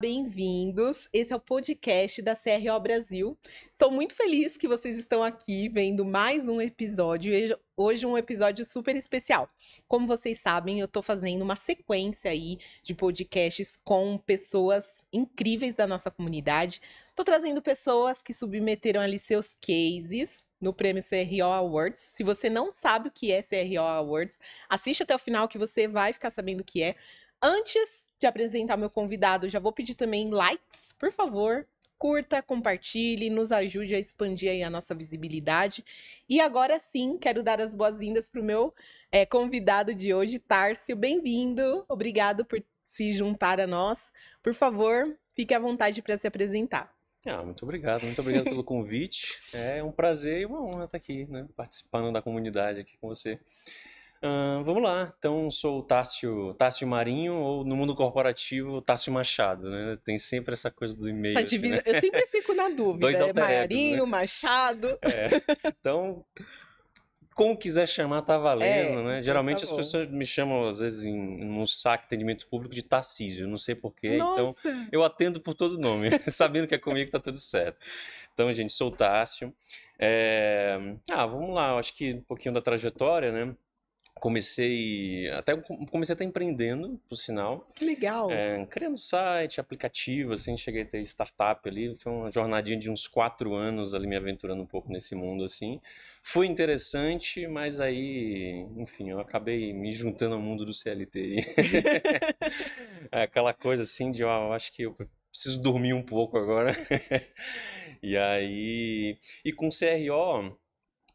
Bem-vindos. Esse é o podcast da CRO Brasil. Estou muito feliz que vocês estão aqui vendo mais um episódio. Hoje um episódio super especial. Como vocês sabem, eu estou fazendo uma sequência aí de podcasts com pessoas incríveis da nossa comunidade. Estou trazendo pessoas que submeteram ali seus cases no Prêmio CRO Awards. Se você não sabe o que é CRO Awards, assiste até o final que você vai ficar sabendo o que é. Antes de apresentar meu convidado, já vou pedir também likes, por favor. Curta, compartilhe, nos ajude a expandir aí a nossa visibilidade. E agora sim, quero dar as boas-vindas para o meu convidado de hoje, Tárcio. Bem-vindo, obrigado por se juntar a nós. Por favor, fique à vontade para se apresentar. Muito obrigado pelo convite. É um prazer e uma honra estar aqui, né, participando da comunidade aqui com você. Vamos lá, então sou o Tássio Marinho, ou no mundo corporativo, Tássio Machado, né? Tem sempre essa coisa do e-mail, assim, né? Eu sempre fico na dúvida, Dois alter egos, Marinho, né? Machado. Então, como quiser chamar, tá valendo, né? Então tá Geralmente as bom. pessoas me chamam, às vezes, no saque de atendimento público de Tarcísio, não sei porquê, então Nossa! eu atendo por todo nome, sabendo que é comigo tá tudo certo. Então, gente, sou o Tássio. Vamos lá, eu acho que um pouquinho da trajetória, né? Comecei até empreendendo, por sinal, Que legal! criando site, aplicativo, assim, cheguei a ter startup ali, foi uma jornadinha de uns 4 anos ali me aventurando um pouco nesse mundo, assim. Foi interessante, mas aí, enfim, eu acabei me juntando ao mundo do CLT. É aquela coisa assim de, eu acho que eu preciso dormir um pouco agora. E aí, e com CRO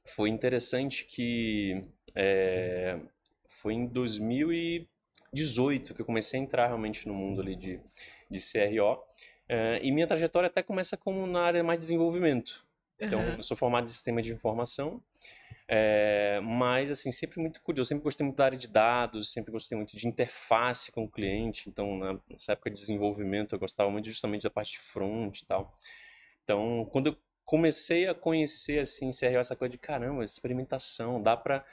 foi interessante que foi em 2018 que eu comecei a entrar realmente no mundo ali de CRO. E minha trajetória até começa como na área mais de desenvolvimento. Então, Aham. eu sou formado em sistema de informação, mas assim, sempre muito curioso, sempre gostei muito da área de dados, sempre gostei muito de interface com o cliente. Então, nessa época de desenvolvimento, eu gostava muito justamente da parte de front e tal. Então, quando eu comecei a conhecer assim CRO, essa coisa de caramba, experimentação, dá pra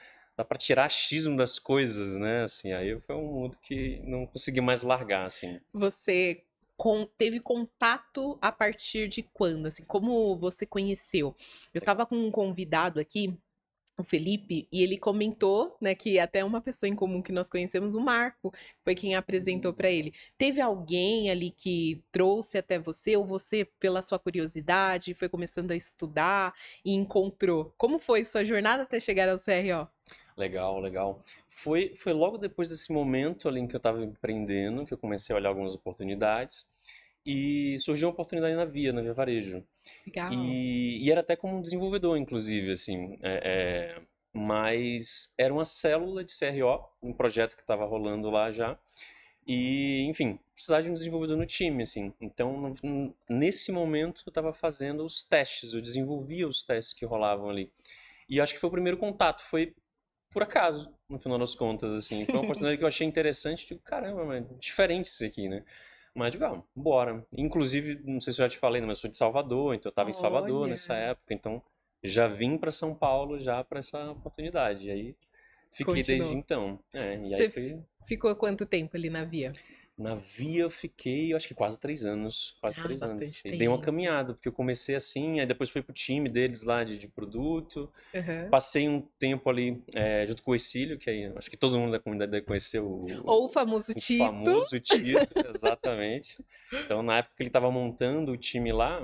tirar achismo das coisas, né? Assim, aí foi um mundo que não consegui mais largar, assim. Você teve contato a partir de quando? Assim, como você conheceu? Eu estava Legal. com um convidado aqui, o Felipe, e ele comentou, né, que até uma pessoa em comum que nós conhecemos, o Marco, foi quem apresentou para ele. Teve alguém ali que trouxe até você, ou você, pela sua curiosidade, foi começando a estudar e encontrou? Como foi sua jornada até chegar ao CRO? Legal, legal. Foi logo depois desse momento ali em que eu estava empreendendo, que eu comecei a olhar algumas oportunidades. E surgiu uma oportunidade na Via Varejo. Legal. E era até como um desenvolvedor, inclusive, assim. Mas era uma célula de CRO, um projeto que estava rolando lá já. E, enfim, precisava de um desenvolvedor no time, assim. Então, nesse momento, eu estava fazendo os testes, eu desenvolvia os testes que rolavam ali. E acho que foi o primeiro contato, foi por acaso, no final das contas, assim. Foi uma oportunidade que eu achei interessante, tipo, caramba, mas diferente isso aqui, né? Mas, digo, bora. Inclusive, não sei se eu já te falei, né, mas eu sou de Salvador, então eu estava em Salvador Olha. nessa época, então já vim para São Paulo já para essa oportunidade. E aí fiquei desde Continuou. então. E aí Você foi ficou quanto tempo ali na Via? na Via eu fiquei, eu acho que quase 3 anos. Quase Ah, 3 anos. bastante E dei uma tempo. caminhada, porque eu comecei assim, aí depois fui pro time deles lá de produto. Aham. Passei um tempo ali junto com o Ercílio, que aí acho que todo mundo da comunidade deve conhecer Ou o famoso o Tito. famoso Tito, exatamente. Então, na época que ele estava montando o time lá,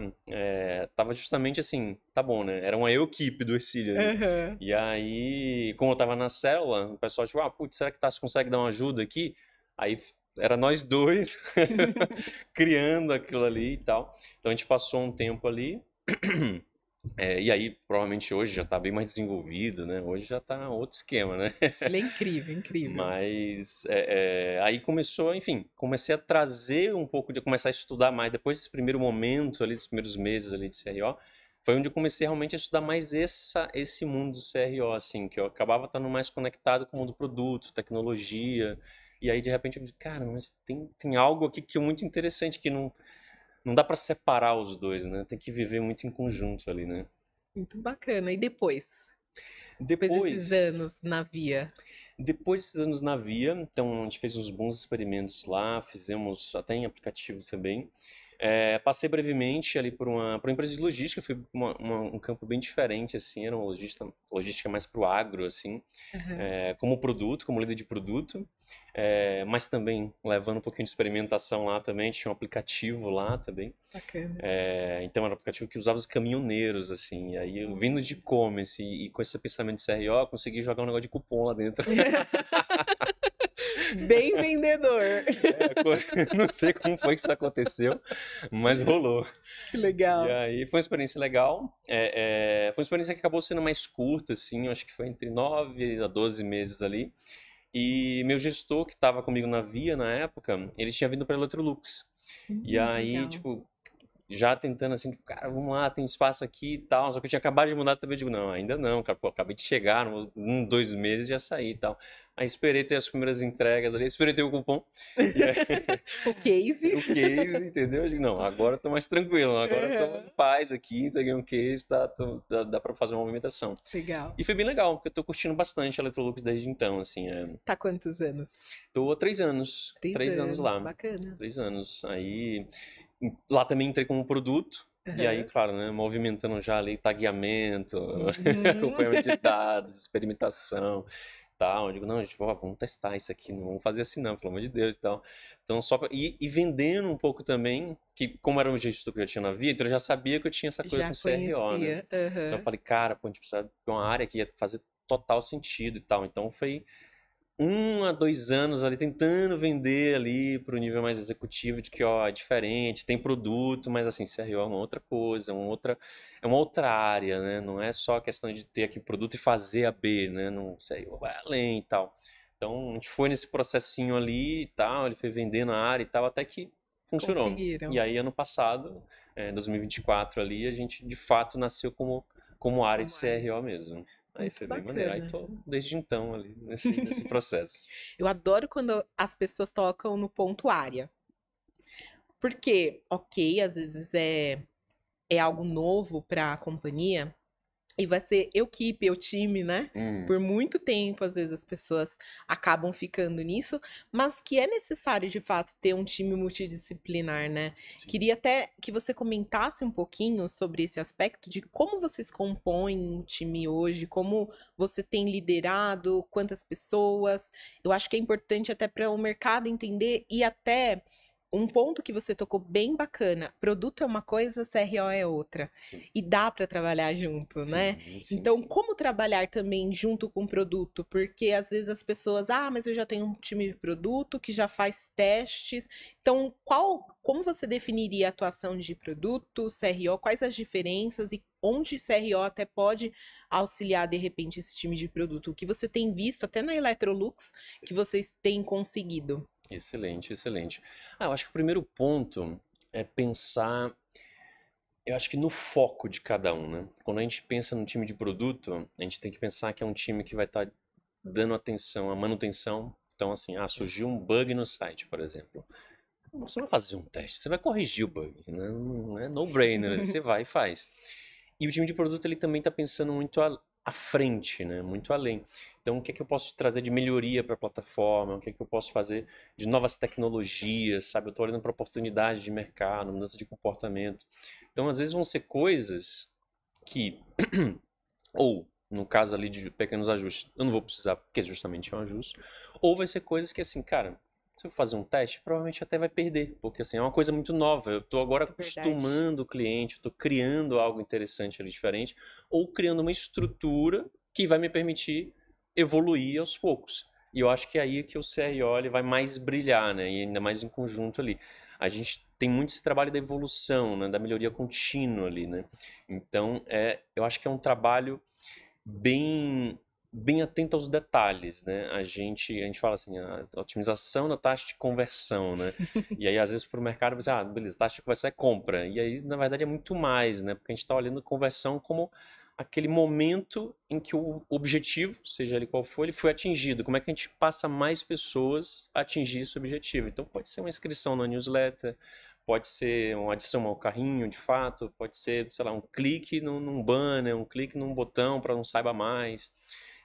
tava justamente assim, tá bom, né? Era uma equipe do Ercílio ali. Aham. E aí, como eu tava na célula, o pessoal tipo, putz, será que Tassi consegue dar uma ajuda aqui? Aí era nós dois criando aquilo ali e tal. Então a gente passou um tempo ali. E aí, provavelmente hoje já está bem mais desenvolvido, né? Hoje já está outro esquema, né? Ele é incrível, incrível. Mas aí começou, enfim, comecei a trazer um pouco de começar a estudar mais depois desse primeiro momento ali, dos primeiros meses ali de CRO, foi onde eu comecei realmente a estudar mais esse mundo do CRO, assim, que eu acabava estando mais conectado com o mundo do produto, tecnologia, e aí de repente eu vi, cara, mas tem algo aqui que é muito interessante que não dá para separar os dois, né? Tem que viver muito em conjunto ali, né? Muito bacana. E depois? Depois desses Depois, anos na Via? depois desses anos na Via, então a gente fez uns bons experimentos lá, fizemos até em aplicativo também. Passei brevemente ali por uma empresa de logística, foi um campo bem diferente, assim, era uma logística mais pro agro, assim, Aham, como produto, como líder de produto, mas também levando um pouquinho de experimentação lá também, tinha um aplicativo lá também. bacana. Então era um aplicativo que usava os caminhoneiros, assim, e aí eu vindo de e-commerce e com esse pensamento de CRO, eu consegui jogar um negócio de cupom lá dentro. Bem vendedor. Não sei como foi que isso aconteceu, mas rolou. Que E legal. aí foi uma experiência legal. Foi uma experiência que acabou sendo mais curta, assim, eu acho que foi entre 9 a 12 meses ali. E meu gestor, que estava comigo na Via na época, ele tinha vindo para Electrolux. E Que aí, legal. tipo, já tentando assim, tipo, cara, vamos lá, tem espaço aqui e tal. Só que eu tinha acabado de mudar também. Eu digo, não, ainda não, cara, pô, acabei de chegar, 2 meses já saí e tal. Aí esperei ter as primeiras entregas ali, esperei ter o cupom. E aí, O case. o case, entendeu? Eu digo, não, agora eu tô mais tranquilo, agora eu tô em Aham. paz aqui, entreguei um case, dá pra fazer uma movimentação. Legal. E foi bem legal, porque eu tô curtindo bastante a Electrolux desde então, assim. Tá há quantos anos? Tô há 3 anos, 3 3 anos anos, lá, bacana. 3 anos. Aí lá também entrei como produto. E aí, Aham. claro, né, movimentando já ali tagueamento, Uhum. acompanhamento de dados, experimentação, tal. Eu digo, não, gente, vamos testar isso aqui, não vamos fazer assim não, pelo amor de Deus e tal. Então, e vendendo um pouco também, que como era um gestor que eu já tinha na vida, então eu já sabia que eu tinha essa coisa Já com CRO, né? conhecia. Então eu Aham. falei, cara, pô, a gente precisa de uma área que ia fazer total sentido e tal. Então foi 1 a 2 anos ali tentando vender ali para o nível mais executivo de que ó, é diferente, tem produto, mas assim, CRO é uma outra coisa, é uma outra área, né? Não é só a questão de ter aqui produto e fazer a B, né? Não, CRO vai além e tal. Então a gente foi nesse processinho ali e tal, ele foi vendendo a área e tal, até que funcionou. E Conseguiram. aí ano passado, 2024 ali, a gente de fato nasceu como área de Como área. CRO mesmo. Aí Muito foi bem maneiro. Aí bacana. tô desde então ali, nesse processo. Eu adoro quando as pessoas tocam no ponto área. Porque, ok, às vezes é algo novo para a companhia e vai ser equipe, o time, né? Hum, Por muito tempo, às vezes as pessoas acabam ficando nisso, mas que é necessário de fato ter um time multidisciplinar, né? sim. Queria até que você comentasse um pouquinho sobre esse aspecto de como vocês compõem um time hoje, como você tem liderado, quantas pessoas. Eu acho que é importante até para o mercado entender e até um ponto que você tocou bem bacana. Produto é uma coisa, CRO é outra. Sim, E dá para trabalhar junto, né? sim, sim, Então, sim. como trabalhar também junto com o produto? Porque às vezes as pessoas, mas eu já tenho um time de produto que já faz testes. Então, como você definiria a atuação de produto, CRO? Quais as diferenças e onde CRO até pode auxiliar de repente esse time de produto? O que você tem visto até na Electrolux que vocês têm conseguido? Excelente, excelente. Eu acho que o primeiro ponto é pensar, eu acho que no foco de cada um, né? Quando a gente pensa no time de produto, a gente tem que pensar que é um time que vai estar dando atenção à manutenção. Então, assim, surgiu um bug no site, por exemplo. Você não vai fazer um teste, você vai corrigir o bug, né? Não é no-brainer, você vai e faz. E o time de produto ele também está pensando muito à frente, né? Muito além. Então, o que é que eu posso trazer de melhoria para a plataforma? O que é que eu posso fazer de novas tecnologias, sabe? Eu estou olhando para oportunidade de mercado, mudança de comportamento. Então, às vezes vão ser coisas que, ou no caso ali de pequenos ajustes, eu não vou precisar, porque justamente é um ajuste, ou vai ser coisas que assim, cara, se eu fazer um teste, provavelmente até vai perder, porque assim, é uma coisa muito nova. Eu estou agora É verdade. acostumando o cliente, estou criando algo interessante ali diferente, ou criando uma estrutura que vai me permitir evoluir aos poucos. E eu acho que é aí que o CRO ele vai mais brilhar, né? E ainda mais em conjunto ali. A gente tem muito esse trabalho da evolução, né? Da melhoria contínua ali, né? Então, eu acho que é um trabalho bem bem atento aos detalhes, né? A gente fala assim, a otimização da taxa de conversão, né? E aí às vezes para o mercado você, beleza, taxa de conversão é compra. E aí na verdade é muito mais, né? Porque a gente está olhando conversão como aquele momento em que o objetivo, seja ele qual for, ele foi atingido. Como é que a gente passa mais pessoas a atingir esse objetivo? Então pode ser uma inscrição na newsletter, pode ser uma adição ao carrinho, de fato, pode ser, sei lá, um clique num banner, um clique num botão para não saiba mais.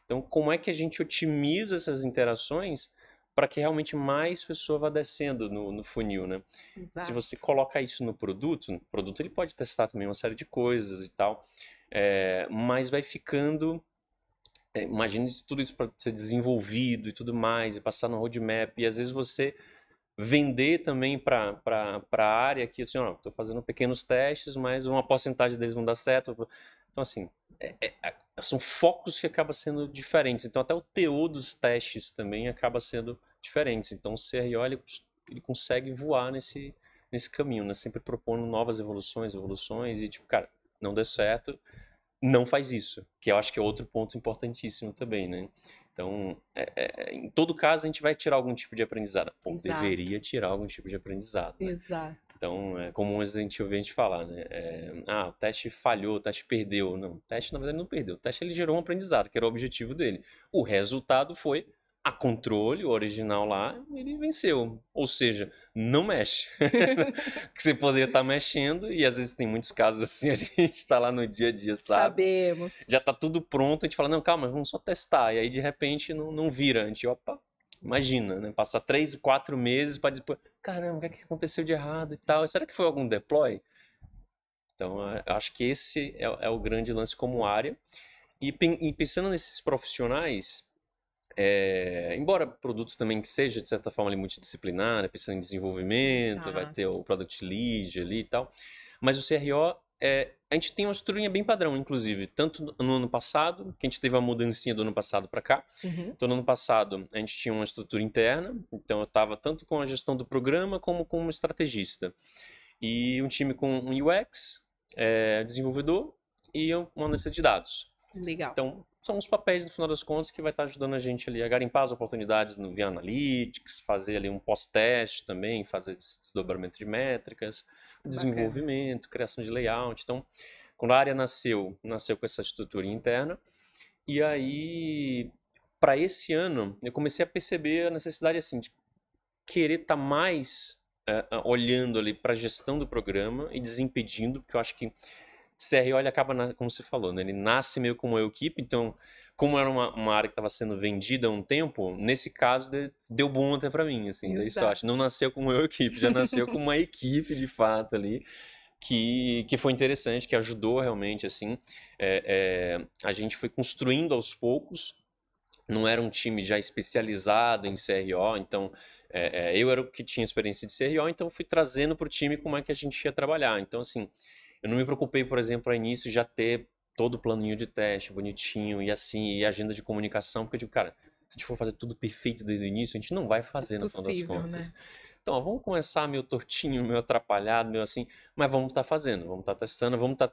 Então, como é que a gente otimiza essas interações para que realmente mais pessoa vá descendo no funil, né? Se você Exato. coloca isso no produto, o produto ele pode testar também uma série de coisas e tal, mas vai ficando. Imagine tudo isso para ser desenvolvido e tudo mais, e passar no roadmap, e às vezes você vender também para a área que, assim, ó, estou fazendo pequenos testes, mas uma porcentagem deles vão dar certo. Então, assim, são focos que acabam sendo diferentes. Então, até o teor dos testes também acaba sendo diferente. Então, o CRO, ele consegue voar nesse caminho, né? Sempre propondo novas evoluções, e tipo, cara, não deu certo, não faz isso, que eu acho que é outro ponto importantíssimo também, né? Então, em todo caso, a gente vai tirar algum tipo de aprendizado. Ou Exato. deveria tirar algum tipo de aprendizado, né? Exato. Então, é comum a gente ouvir a gente falar, né? O teste falhou, o teste perdeu. Não, o teste, na verdade, não perdeu. O teste, ele gerou um aprendizado, que era o objetivo dele. O resultado foi a controle, o original lá, ele venceu. Ou seja, não mexe. Que você poderia estar mexendo, e às vezes tem muitos casos assim, a gente está lá no dia a dia, sabe? Sabemos. Já tá tudo pronto, a gente fala, não, calma, vamos só testar. E aí, de repente, não vira. A gente, opa, imagina, né? Passar 3, 4 meses para depois, caramba, o que é que aconteceu de errado e tal? Será que foi algum deploy? Então, eu acho que esse é o grande lance como área. E pensando nesses profissionais, embora produto também que seja, de certa forma, ali, multidisciplinar, né, pensando em desenvolvimento, vai ter Exato. o Product Lead ali e tal, mas o CRO, a gente tem uma estruturinha bem padrão, inclusive, tanto no ano passado, que a gente teve uma mudancinha do ano passado para cá. Uhum. Então, no ano passado, a gente tinha uma estrutura interna, então eu estava tanto com a gestão do programa como com um estrategista. E um time com um UX, desenvolvedor e uma analista de dados. Legal. Então, são os papéis, no final das contas, que vai estar ajudando a gente ali a garimpar as oportunidades no via Analytics, fazer ali um pós-teste também, fazer desdobramento de métricas, Bacana. desenvolvimento, criação de layout. Então, quando a área nasceu com essa estrutura interna. E aí, para esse ano, eu comecei a perceber a necessidade, assim, de querer estar mais olhando ali para a gestão do programa e desimpedindo, porque eu acho que CRO ele acaba, como você falou, né? Ele nasce meio como uma equipe, então, como era uma área que estava sendo vendida há um tempo, nesse caso deu bom até para mim, assim, daí só Exato. acho, não nasceu como uma equipe, já nasceu como uma equipe de fato ali, que foi interessante, que ajudou realmente, assim, a gente foi construindo aos poucos, não era um time já especializado em CRO, então eu era o que tinha experiência de CRO, então fui trazendo para o time como é que a gente ia trabalhar. Então, assim, eu não me preocupei, por exemplo, ao início já ter todo o planinho de teste bonitinho e assim, e agenda de comunicação, porque eu digo, cara, se a gente for fazer tudo perfeito desde o início, a gente não vai fazer no final das Possível, contas. né? Então, ó, vamos começar meio tortinho, meio atrapalhado, meio assim, mas vamos estar fazendo, vamos estar testando, vamos estar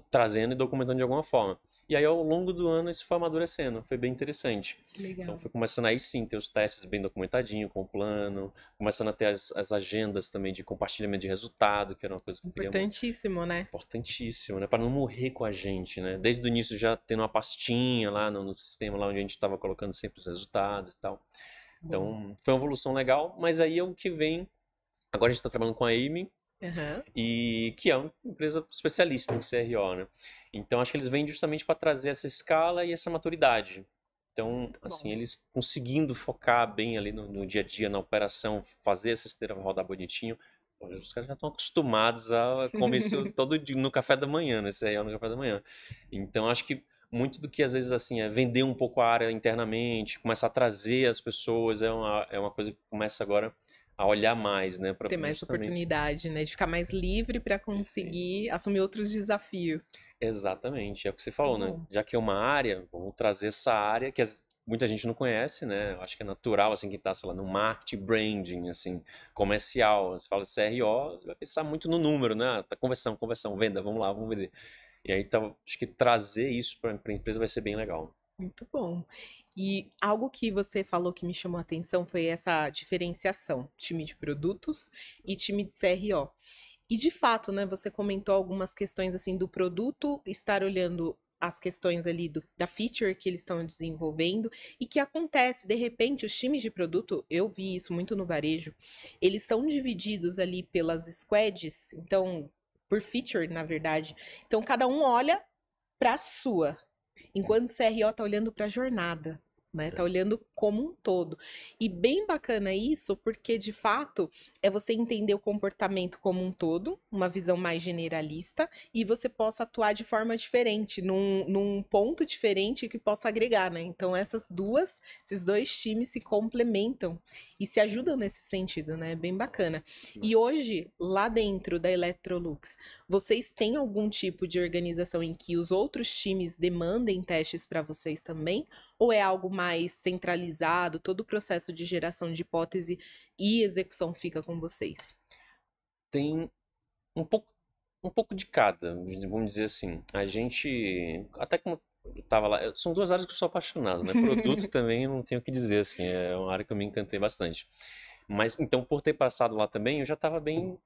trazendo e documentando de alguma forma. E aí, ao longo do ano, isso foi amadurecendo, foi bem interessante. Que Então, legal. foi começando aí sim ter os testes bem documentadinho, com o plano, começando a ter as agendas também de compartilhamento de resultado, que era uma coisa que eu queria Importantíssimo, né? importantíssimo, né? Para não morrer com a gente, né? Desde o início já tendo uma pastinha lá no sistema, lá onde a gente estava colocando sempre os resultados e tal. Bom. Então, foi uma evolução legal, mas aí é o que vem. Agora a gente está trabalhando com a Amy, Aham. e que é uma empresa especialista em CRO, né? Então acho que eles vêm justamente para trazer essa escala e essa maturidade. Então, Muito assim, bom. eles conseguindo focar bem ali no dia a dia, na operação, fazer essa esteira rodar bonitinho, os caras já estão acostumados a comer isso todo dia no café da manhã, né? CRO no café da manhã. Então acho que muito do que às vezes assim é vender um pouco a área internamente, começar a trazer as pessoas, é uma coisa que começa agora a olhar mais, né, para Ter mais justamente. oportunidade, né? De ficar mais livre para Perfeito. conseguir assumir outros desafios. Exatamente, é o que você Muito falou, né? bom. Já que é uma área, vamos trazer essa área que muita gente não conhece, né? Eu acho que é natural, assim, quem tá, sei lá, no marketing, branding, assim, comercial. Você fala CRO, vai pensar muito no número, né? Ah, tá conversão, venda, vamos lá, vamos vender. E aí, então, acho que trazer isso para a empresa vai ser bem legal. Muito bom. E algo que você falou que me chamou a atenção foi essa diferenciação, time de produtos e time de CRO. E de fato, né, você comentou algumas questões assim do produto estar olhando as questões ali da feature que eles estão desenvolvendo e que acontece, de repente, os times de produto, eu vi isso muito no varejo, eles são divididos ali pelas squads, então, por feature, na verdade. Então, cada um olha para a sua, enquanto o CRO tá olhando para a jornada. Né, tá olhando como um todo. E bem bacana isso, porque de fato é você entender o comportamento como um todo, uma visão mais generalista, e você possa atuar de forma diferente, num ponto diferente que possa agregar, né? Então esses dois times se complementam e se ajudam nesse sentido, né? Bem bacana. E hoje, lá dentro da Electrolux, vocês têm algum tipo de organização em que os outros times demandem testes para vocês também? Ou é algo mais centralizado, todo o processo de geração de hipótese e execução fica com vocês? Tem um pouco de cada, vamos dizer assim. A gente, até como eu tava lá, são duas áreas que eu sou apaixonado, né? Produto também eu não tenho o que dizer, assim, é uma área que eu me encantei bastante. Mas, então, por ter passado lá também, eu já estava bem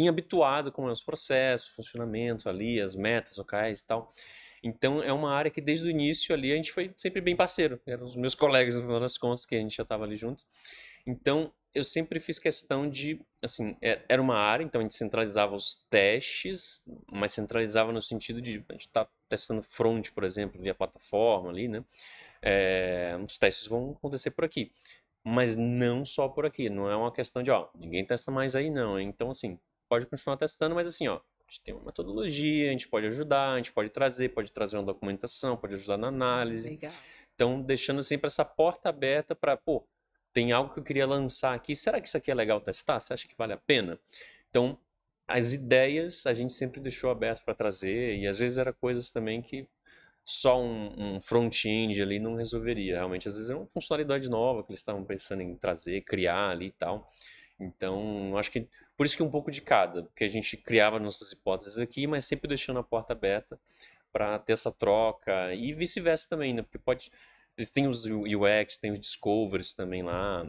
habituado com os processos, funcionamento ali, as metas locais e tal. Então, é uma área que desde o início ali a gente foi sempre bem parceiro. Eram os meus colegas, no final das contas, que a gente já estava ali junto. Então, eu sempre fiz questão de, assim, era uma área, então a gente centralizava os testes, mas centralizava no sentido de a gente tá testando front, por exemplo, via plataforma ali, né? Os testes vão acontecer por aqui. Mas não só por aqui, não é uma questão de, ó, ninguém testa mais aí não, hein? Então, assim, pode continuar testando, mas assim, ó, a gente tem uma metodologia, a gente pode ajudar, a gente pode trazer uma documentação, pode ajudar na análise. Legal. Então, deixando sempre essa porta aberta para, pô, tem algo que eu queria lançar aqui, será que isso aqui é legal testar? Você acha que vale a pena? Então, as ideias a gente sempre deixou aberto para trazer, e às vezes era coisas também que só um front-end ali não resolveria. Realmente, às vezes é uma funcionalidade nova que eles estavam pensando em trazer, criar ali e tal. Então, acho que por isso que um pouco de cada, porque a gente criava nossas hipóteses aqui, mas sempre deixando a porta aberta para ter essa troca e vice-versa também, né? Porque eles têm os UX, tem os discoveries também lá,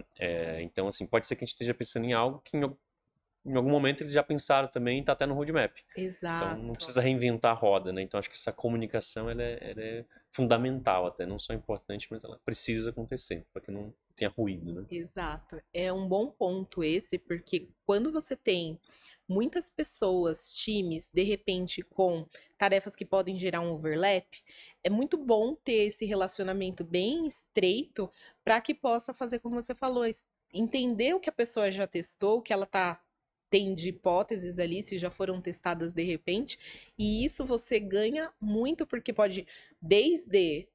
então assim, pode ser que a gente esteja pensando em algo que em algum momento eles já pensaram também e está até no roadmap. Então não Exato. precisa reinventar a roda, né? Então acho que essa comunicação ela é fundamental até, não só importante, mas ela precisa acontecer, para que não tenha ruído, né? Exato. É um bom ponto esse, porque quando você tem muitas pessoas, times, de repente com tarefas que podem gerar um overlap, é muito bom ter esse relacionamento bem estreito para que possa fazer como você falou, entender o que a pessoa já testou, o que ela tem de hipóteses ali, se já foram testadas de repente, e isso você ganha muito porque pode desde,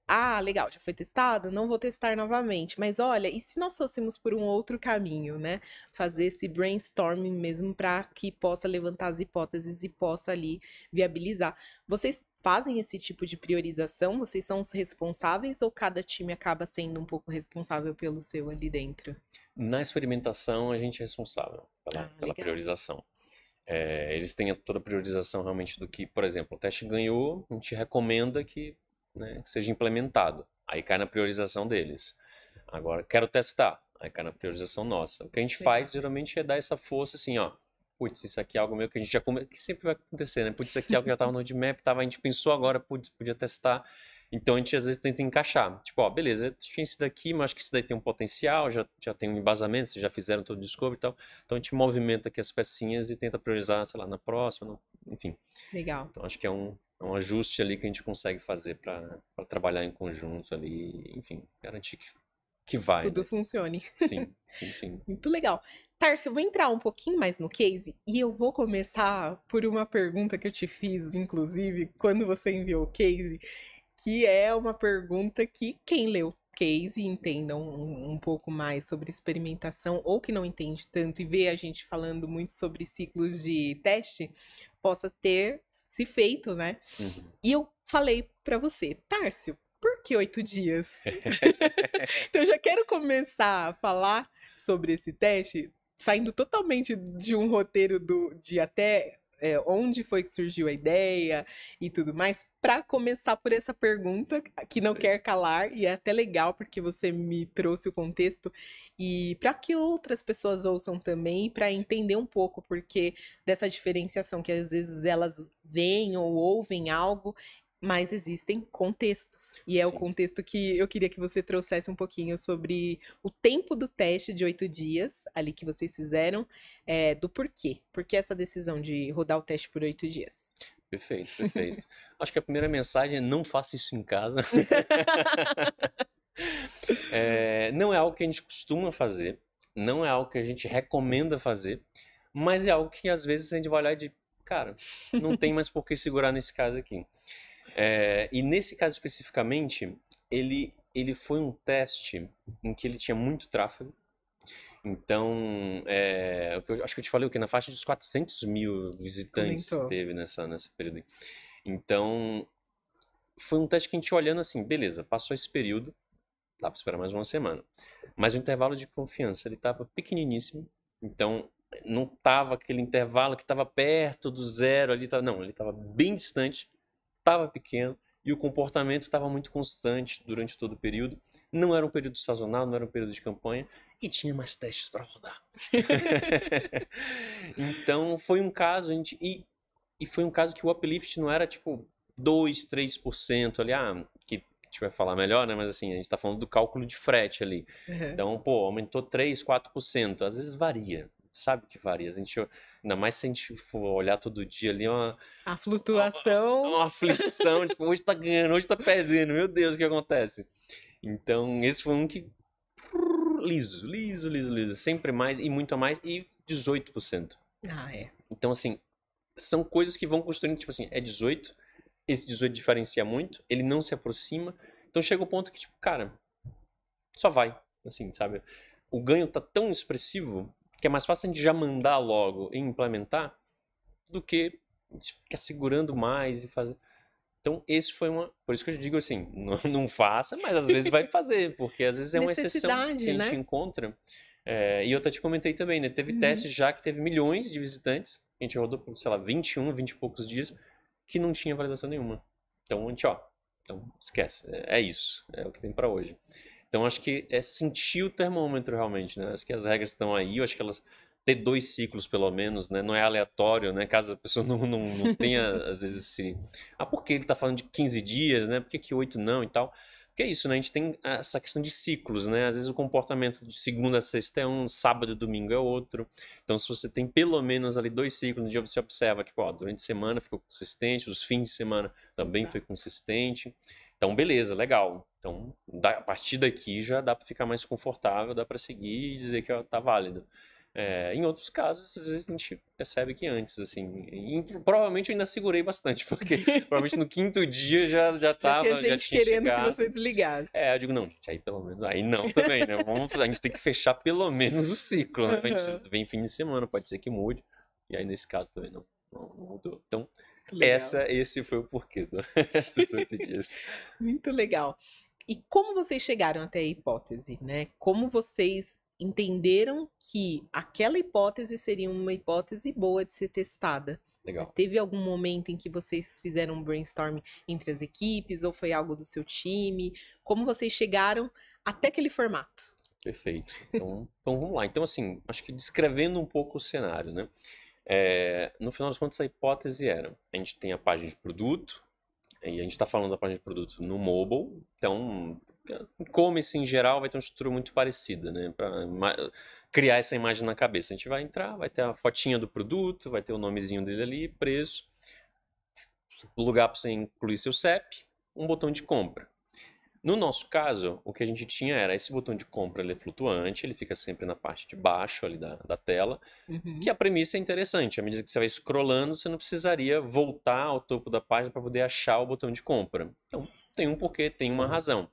legal, já foi testado, não vou testar novamente, mas olha, e se nós fôssemos por um outro caminho, né? Fazer esse brainstorming mesmo para que possa levantar as hipóteses e possa ali viabilizar. Vocês fazem esse tipo de priorização? Vocês são os responsáveis ou cada time acaba sendo um pouco responsável pelo seu ali dentro? Na experimentação, a gente é responsável pela Legal. priorização. Eles têm toda a priorização realmente do que, por exemplo, o teste ganhou, a gente recomenda que, né, que seja implementado. Aí cai na priorização deles. Agora, quero testar. Aí cai na priorização nossa. O que a gente Legal. faz, geralmente, é dar essa força assim, ó. Putz, isso aqui é algo meu que a gente já que sempre vai acontecer, né? Putz, isso aqui é algo que já estava no roadmap, a gente pensou agora, putz, podia testar. Então a gente às vezes tenta encaixar. Tipo, ó, beleza, tinha esse daqui, mas acho que esse daí tem um potencial, já tem um embasamento, vocês já fizeram todo o discovery e tal. Então a gente movimenta aqui as pecinhas e tenta priorizar, sei lá, na próxima, enfim. Legal. Então acho que é um ajuste ali que a gente consegue fazer para trabalhar em conjunto ali, enfim, garantir que vai, Tudo né? funcione. Sim, sim, sim. Muito legal. Tarso, eu vou entrar um pouquinho mais no case e eu vou começar por uma pergunta que eu te fiz, inclusive, quando você enviou o case, que é uma pergunta que quem leu o case e entenda um pouco mais sobre experimentação, ou que não entende tanto e vê a gente falando muito sobre ciclos de teste, possa ter se feito, né? Uhum. E eu falei para você, Tárcio, por que 8 dias? Então eu já quero começar a falar sobre esse teste, saindo totalmente de um roteiro de até onde foi que surgiu a ideia e tudo mais, para começar por essa pergunta que não quer calar, e é até legal porque você me trouxe o contexto, e para que outras pessoas ouçam também, para entender um pouco porque dessa diferenciação que às vezes elas veem ou ouvem algo Mas existem contextos. E é o Sim. contexto que eu queria que você trouxesse um pouquinho sobre o tempo do teste de 8 dias, ali que vocês fizeram, do porquê. Por que essa decisão de rodar o teste por 8 dias? Perfeito, perfeito. Acho que a primeira mensagem é não faça isso em casa. Não é algo que a gente costuma fazer, não é algo que a gente recomenda fazer, mas é algo que às vezes a gente vai olhar e diz, cara, não tem mais por que segurar nesse caso aqui. E nesse caso especificamente, ele foi um teste em que ele tinha muito tráfego. Então, acho que eu te falei o que na faixa dos 400 mil visitantes Comentou. teve nessa período aí. Então, foi um teste que a gente olhando assim, beleza, passou esse período, dá para esperar mais uma semana. Mas o intervalo de confiança, ele estava pequeniníssimo, então não estava aquele intervalo que estava perto do zero ali, não, ele estava bem distante, estava pequeno e o comportamento estava muito constante durante todo o período. Não era um período sazonal, não era um período de campanha e tinha mais testes para rodar. Então foi um caso, e foi um caso que o uplift não era tipo 2, 3% ali, que a gente vai falar melhor, né? Mas assim, a gente tá falando do cálculo de frete ali. Uhum. Então, pô, aumentou 3, 4%. Às vezes varia, sabe que varia. Ainda mais se a gente for olhar todo dia ali, A flutuação. uma aflição, tipo, hoje tá ganhando, hoje tá perdendo, meu Deus, o que acontece? Então, esse foi um que liso, sempre mais e muito a mais, e 18%. Então, assim, são coisas que vão construindo, tipo assim, é 18, esse 18 diferencia muito, ele não se aproxima, então chega o ponto que, tipo, cara, só vai, assim, sabe? O ganho tá tão expressivo que é mais fácil a gente já mandar logo e implementar do que a gente ficar segurando mais e fazer. Então, esse foi por isso que eu digo assim, não faça, mas às vezes vai fazer, porque às vezes é uma exceção que a Necessidade, gente né? encontra. E eu até te comentei também, né? Teve testes já que teve milhões de visitantes, a gente rodou por, sei lá, 21, 20 e poucos dias, que não tinha validação nenhuma. Então, a gente, então esquece, é isso, é o que tem para hoje. Então, acho que é sentir o termômetro realmente, né? Acho que as regras estão aí, eu acho que elas ter 2 ciclos pelo menos, né? Não é aleatório, né? Caso a pessoa não tenha, às vezes, por que ele tá falando de 15 dias, né? Por que 8 não e tal? Porque é isso, né? A gente tem essa questão de ciclos, né? Às vezes o comportamento de segunda a sexta é um, sábado e domingo é outro. Então, se você tem pelo menos ali 2 ciclos, no dia você observa, tipo, durante a semana ficou consistente, os fins de semana também foi consistente. Então, beleza, legal. Então, a partir daqui já dá para ficar mais confortável, dá para seguir e dizer que tá válido. Em outros casos, às vezes a gente percebe que antes, assim, provavelmente eu ainda segurei bastante, porque provavelmente no quinto dia já tinha tava, já gente tinha querendo chegado. que você desligasse. Eu digo, não, gente, aí pelo menos, aí não também, né? A gente tem que fechar pelo menos o ciclo, né? A gente vem fim de semana, pode ser que mude, e aí nesse caso também não mudou. Então, esse foi o porquê dos 8 dias. Muito legal. E como vocês chegaram até a hipótese, né? Como vocês entenderam que aquela hipótese seria uma hipótese boa de ser testada? Legal. Teve algum momento em que vocês fizeram um brainstorm entre as equipes ou foi algo do seu time? Como vocês chegaram até aquele formato? Perfeito. Então vamos lá. Então, assim, acho que descrevendo um pouco o cenário, né? No final das contas, a hipótese era: a gente tem a página de produto, e a gente está falando da página de produto no mobile, então, e-commerce em geral vai ter uma estrutura muito parecida, né? Para criar essa imagem na cabeça. A gente vai entrar, vai ter a fotinha do produto, vai ter o nomezinho dele ali, preço, lugar para você incluir seu CEP, um botão de compra. No nosso caso, o que a gente tinha era esse botão de compra, ele é flutuante, ele fica sempre na parte de baixo ali da tela, que a premissa é interessante. À medida que você vai scrollando, você não precisaria voltar ao topo da página para poder achar o botão de compra. Então, tem um porquê, tem uma razão.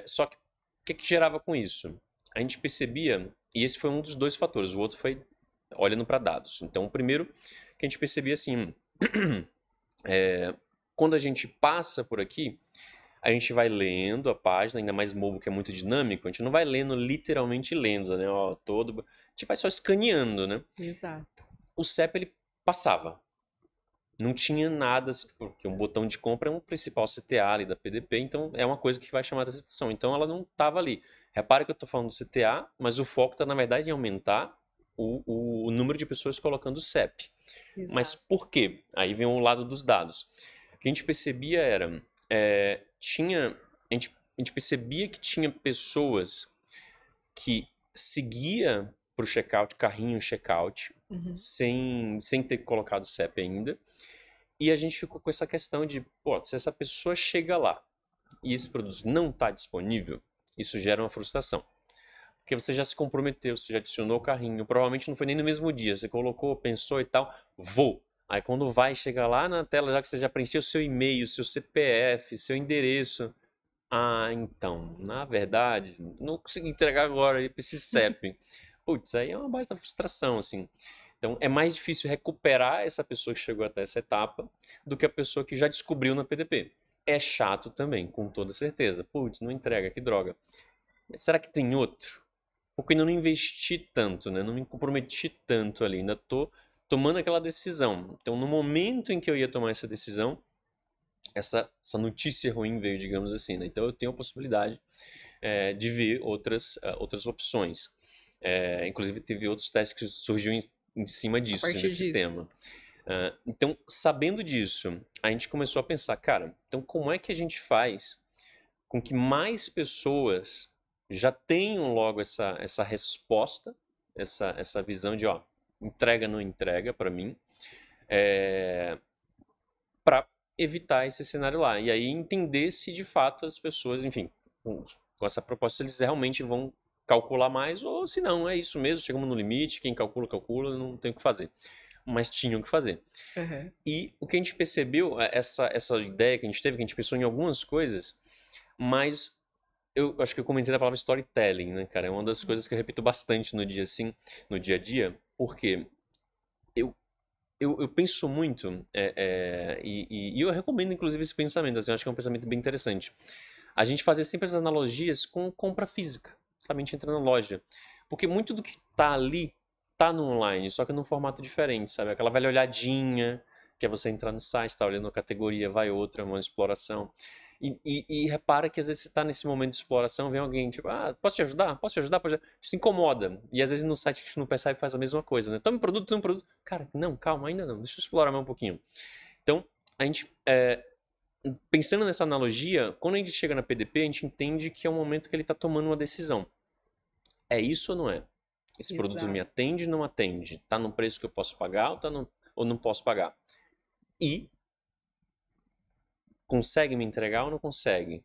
Só que o que gerava com isso? A gente percebia, e esse foi um dos 2 fatores, o outro foi olhando para dados. Então, o primeiro que a gente percebia assim, quando a gente passa por aqui, a gente vai lendo a página, ainda mais mobile que é muito dinâmico, a gente não vai lendo literalmente lendo, né? A gente vai só escaneando, né? Exato. O CEP ele passava. Não tinha nada, porque um botão de compra é um principal CTA ali da PDP, então é uma coisa que vai chamar a atenção. Então ela não estava ali. Repara que eu estou falando do CTA, mas o foco está, na verdade, em aumentar o número de pessoas colocando o CEP. Exato. Mas por quê? Aí vem o lado dos dados. que a gente percebia era, a gente percebia que tinha pessoas que seguia pro checkout, carrinho checkout, sem ter colocado CEP ainda. E a gente ficou com essa questão de, pô, se essa pessoa chega lá e esse produto não está disponível, isso gera uma frustração. Porque você já se comprometeu, você já adicionou o carrinho, provavelmente não foi nem no mesmo dia, você colocou, pensou e tal, vou. Aí quando vai chegar lá na tela, já que você já preencheu seu e-mail, seu CPF, seu endereço, então, na verdade, não consegui entregar agora para esse CEP. Putz, aí é uma baita frustração, assim. Então, é mais difícil recuperar essa pessoa que chegou até essa etapa do que a pessoa que já descobriu na PDP. É chato também, com toda certeza. Putz, não entrega, que droga. Mas será que tem outro? Porque ainda não investi tanto, né? Não me comprometi tanto ali. Ainda tô tomando aquela decisão. Então, no momento em que eu ia tomar essa decisão, essa notícia ruim veio, digamos assim, né? Então eu tenho a possibilidade de ver outras opções. Inclusive teve outros testes que surgiu em cima disso, desse tema. Então, sabendo disso, a gente começou a pensar, cara, então como é que a gente faz com que mais pessoas já tenham logo essa resposta, essa visão de, ó, entrega, não entrega para mim, para evitar esse cenário lá. E aí entender se de fato as pessoas, enfim, com essa proposta, eles realmente vão calcular mais ou se não, é isso mesmo, chegamos no limite, quem calcula, calcula, não tem o que fazer. Mas tinham que fazer. E o que a gente percebeu, essa ideia que a gente teve, que a gente pensou em algumas coisas, mas eu acho que eu comentei da palavra storytelling, né, cara? É uma das coisas que eu repito bastante no dia a dia, porque eu penso muito, e eu recomendo inclusive esse pensamento, assim, eu acho que é um pensamento bem interessante. A gente fazer sempre as analogias com compra física, sabe? A gente entra na loja. Porque muito do que tá ali, tá no online, só que num formato diferente, sabe? Aquela velha olhadinha, que é você entrar no site, tá olhando a categoria, vai outra, uma exploração. E repara que às vezes você tá nesse momento de exploração, vem alguém tipo, posso te ajudar? Posso te ajudar? Se incomoda. E às vezes no site a gente não percebe e faz a mesma coisa, né? Toma um produto. Cara, não, calma, ainda não, deixa eu explorar mais um pouquinho. Então, a gente, pensando nessa analogia, quando a gente chega na PDP, a gente entende que é um momento que ele tá tomando uma decisão. É isso ou não é? Esse produto me atende ou não atende? Tá no preço que eu posso pagar ou não posso pagar? E consegue me entregar ou não consegue?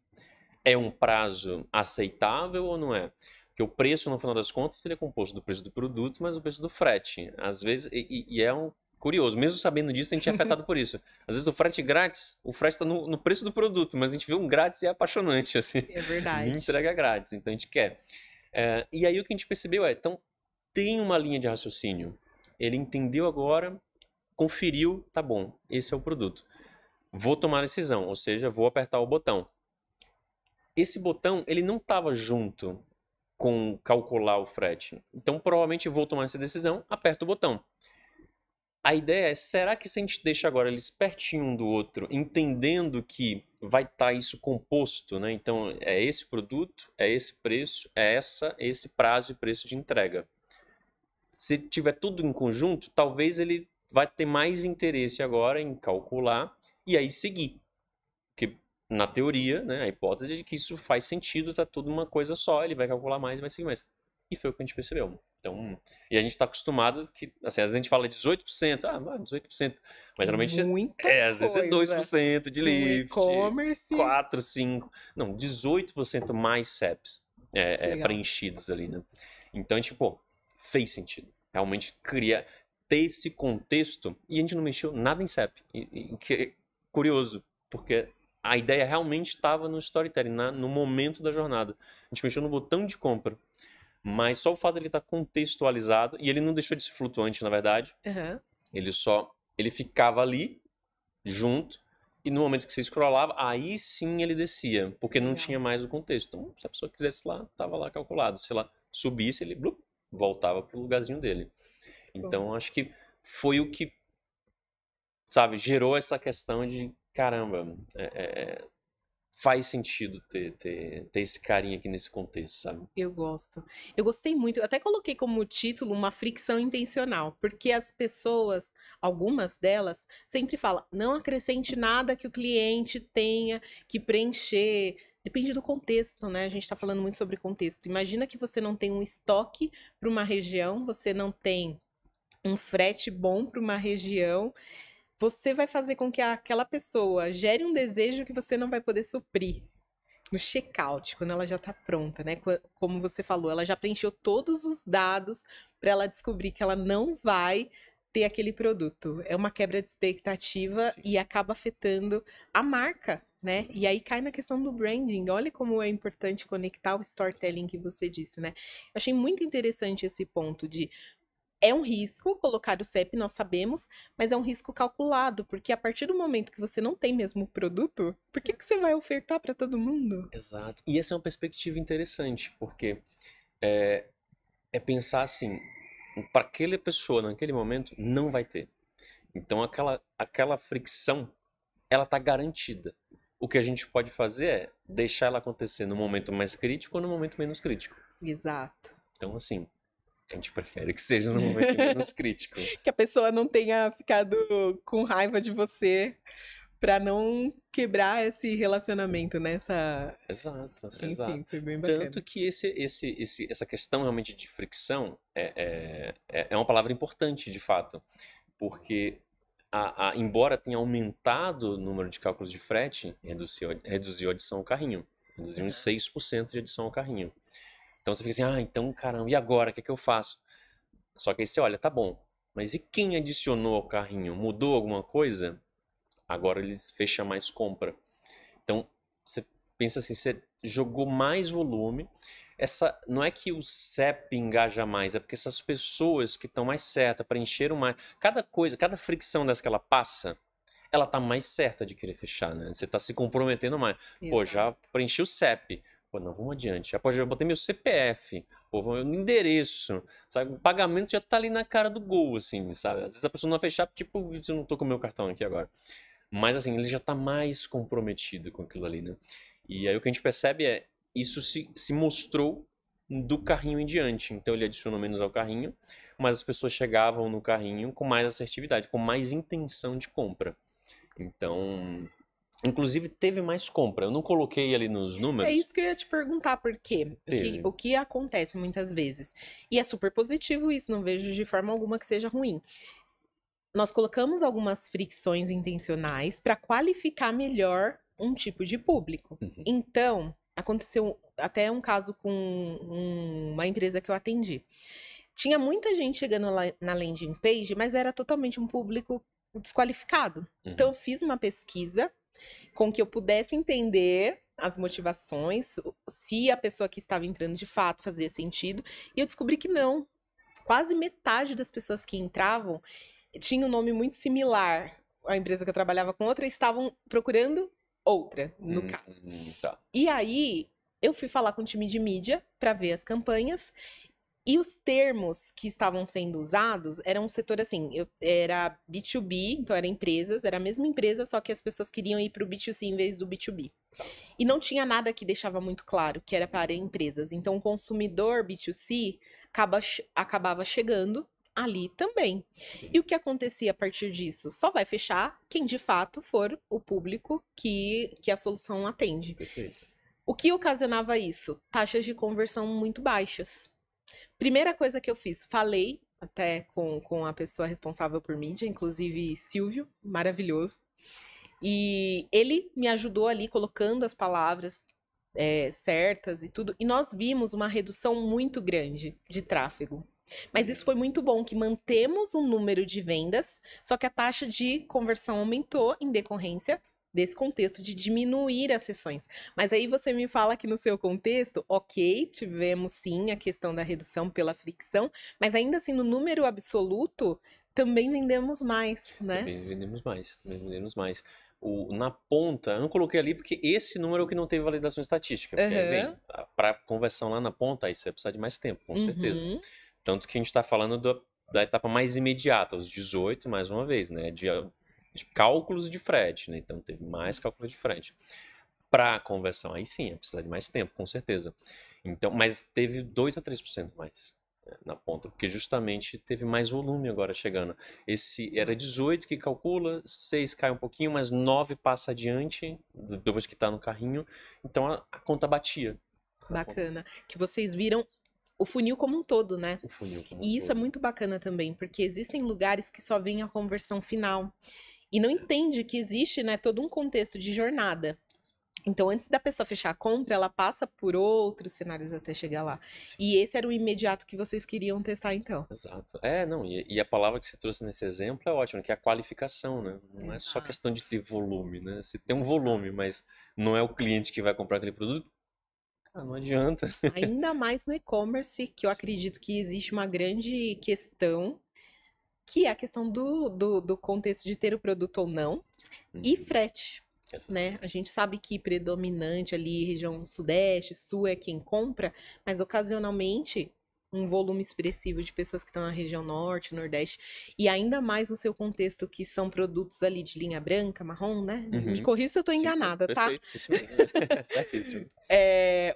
É um prazo aceitável ou não é? Porque o preço, no final das contas, ele é composto do preço do produto, mas do preço do frete. Às vezes, e é um curioso, mesmo sabendo disso, a gente é afetado por isso. Às vezes o frete grátis, o frete está no preço do produto, mas a gente vê um grátis e é apaixonante, assim. É verdade. Me entrega grátis, então a gente quer. E aí o que a gente percebeu então, tem uma linha de raciocínio. Ele entendeu agora, conferiu, tá bom, esse é o produto. Vou tomar a decisão, ou seja, vou apertar o botão. Esse botão, ele não estava junto com calcular o frete. Então, provavelmente, vou tomar essa decisão, aperto o botão. A ideia é, será que se a gente deixa agora eles pertinho um do outro, entendendo que vai estar isso composto, né? Então, é esse produto, é esse preço, é esse prazo e preço de entrega. Se tiver tudo em conjunto, talvez ele vai ter mais interesse agora em calcular e aí seguir. Porque, na teoria, né, a hipótese é de que isso faz sentido, tá tudo uma coisa só, ele vai calcular mais e vai seguir mais. E foi o que a gente percebeu. Então, e a gente está acostumado que, assim, às vezes a gente fala 18%, 18%, mas geralmente às vezes é 2% de lift, e-commerce, 4, 5, não, 18% mais CEPs preenchidos ali, né? Então, tipo, fez sentido. Realmente ter esse contexto e a gente não mexeu nada em CEP. Que é curioso, porque a ideia realmente estava no storytelling, no momento da jornada. A gente mexeu no botão de compra. Mas só o fato de ele estar contextualizado, e ele não deixou de ser flutuante, na verdade. Ele ficava ali, junto, e no momento que você scrollava, aí sim ele descia, porque não tinha mais o contexto. Então, se a pessoa quisesse lá, estava lá calculado. Se ela subisse, ele voltava pro lugarzinho dele. Então, acho que foi o que, sabe, gerou essa questão de, caramba, faz sentido ter esse carinho aqui nesse contexto, sabe? Eu gosto. Eu gostei muito. Eu até coloquei como título uma fricção intencional, porque as pessoas, algumas delas, sempre falam: não acrescente nada que o cliente tenha que preencher. Depende do contexto, né? A gente está falando muito sobre contexto. Imagina que você não tem um estoque para uma região, você não tem um frete bom para uma região. Você vai fazer com que aquela pessoa gere um desejo que você não vai poder suprir no checkout, quando ela já tá pronta, né? Como você falou, ela já preencheu todos os dados para ela descobrir que ela não vai ter aquele produto. É uma quebra de expectativa Sim. e acaba afetando a marca, né? Sim. E aí cai na questão do branding. Olha como é importante conectar o storytelling que você disse, né? Eu achei muito interessante esse ponto de é um risco colocar o CEP, nós sabemos, mas é um risco calculado, porque a partir do momento que você não tem mesmo o produto, por que você vai ofertar para todo mundo? Exato. E essa é uma perspectiva interessante, porque é, é pensar assim, para aquela pessoa naquele momento não vai ter. Então aquela fricção, ela tá garantida. O que a gente pode fazer é deixar ela acontecer no momento mais crítico ou no momento menos crítico. Exato. Então assim, a gente prefere que seja no momento menos crítico. Que a pessoa não tenha ficado com raiva de você para não quebrar esse relacionamento, né? Exato, Enfim, exato. foi bem Tanto bacana. que essa questão realmente de fricção é uma palavra importante, de fato, porque embora tenha aumentado o número de cálculos de frete, reduziu a adição ao carrinho. Reduziu uns 6% de adição ao carrinho. Então você fica assim, então caramba, e agora? O que é que eu faço? Só que aí você olha, tá bom, mas e quem adicionou ao carrinho? Mudou alguma coisa? Agora eles fecham mais compra. Então, você pensa assim, você jogou mais volume. Não é que o CEP engaja mais, é porque essas pessoas que estão mais certas, preencheram mais. Cada coisa, cada fricção dessa que ela passa, ela tá mais certa de querer fechar, né? Você tá se comprometendo mais. Pô, já Exato. preenchi o CEP. Pô, não, vamos adiante. Já botei meu CPF. Pô, meu endereço. Sabe? O pagamento já tá ali na cara do gol, assim, sabe? Às vezes a pessoa não vai fechar, tipo, eu não tô com o meu cartão aqui agora. Mas assim, ele já tá mais comprometido com aquilo ali, né? E aí o que a gente percebe é, isso se mostrou do carrinho em diante. Então ele adicionou menos ao carrinho, mas as pessoas chegavam no carrinho com mais assertividade, com mais intenção de compra. Então, inclusive teve mais compra. Eu não coloquei ali nos É números. isso que eu ia te perguntar, porque Teve. o que acontece muitas vezes, e é super positivo isso, não vejo de forma alguma que seja ruim. Nós colocamos algumas fricções intencionais para qualificar melhor um tipo de público. Uhum. Então, aconteceu até um caso com uma empresa que eu atendi. Tinha muita gente chegando lá na landing page, mas era totalmente um público desqualificado. Então, eu fiz uma pesquisa com que eu pudesse entender as motivações, se a pessoa que estava entrando de fato fazia sentido, e eu descobri que não. Quase metade das pessoas que entravam tinha um nome muito similar. A empresa que eu trabalhava com outra estavam procurando outra, no caso. Tá. E aí eu fui falar com o time de mídia para ver as campanhas. E os termos que estavam sendo usados eram um setor assim, era B2B, então era empresas, era a mesma empresa, só que as pessoas queriam ir para o B2C em vez do B2B. E não tinha nada que deixava muito claro que era para empresas. Então o consumidor B2C acabava chegando ali também. Sim. E o que acontecia a partir disso? Só vai fechar quem de fato for o público que a solução atende. Perfeito. O que ocasionava isso? Taxas de conversão muito baixas. Primeira coisa que eu fiz, falei até com a pessoa responsável por mídia, inclusive Silvio, maravilhoso. E ele me ajudou ali colocando as palavras certas e tudo. E nós vimos uma redução muito grande de tráfego. Mas isso foi muito bom, que mantemos um número de vendas, só que a taxa de conversão aumentou em decorrência desse contexto de diminuir as sessões. Mas aí você me fala que no seu contexto, ok, tivemos sim a questão da redução pela fricção, mas ainda assim no número absoluto também vendemos mais, né? Também vendemos mais. Na ponta, eu não coloquei ali porque esse número é o que não teve validação estatística. Porque aí vem, para conversão lá na ponta, aí você vai precisar de mais tempo, com certeza. Tanto que a gente está falando da etapa mais imediata, os 18, mais uma vez, né? De cálculos de frete, né? Então teve mais cálculos de frete. para conversão, aí sim, ia precisar de mais tempo, com certeza. Então, mas teve 2 a 3% mais, né, na ponta, porque justamente teve mais volume agora chegando. Esse era 18 que calcula, 6 cai um pouquinho, mas 9 passa adiante, depois que está no carrinho, então a conta batia. Bacana. Que vocês viram o funil como um todo, né? O funil como um E isso é todo. muito bacana também, porque existem lugares que só vêm a conversão final e não entende que existe, né, todo um contexto de jornada. Então, antes da pessoa fechar a compra, ela passa por outros cenários até chegar lá. Sim. E esse era o imediato que vocês queriam testar, então. Exato. Não, e a palavra que você trouxe nesse exemplo é ótima, que é a qualificação, né? Não é só questão de ter volume, né? Você tem um volume, mas não é o cliente que vai comprar aquele produto, cara, não adianta. Ainda mais no e-commerce, que eu acredito que existe uma grande questão, que é a questão do contexto de ter o produto ou não, e frete. Exato. Né? A gente sabe que predominante ali, região sudeste, sul é quem compra, mas ocasionalmente um volume expressivo de pessoas que estão na região norte, nordeste, e ainda mais no seu contexto que são produtos ali de linha branca, marrom, né? Me corrija se eu tô Sim, enganada, tá? perfeito, isso mesmo. Certíssimo.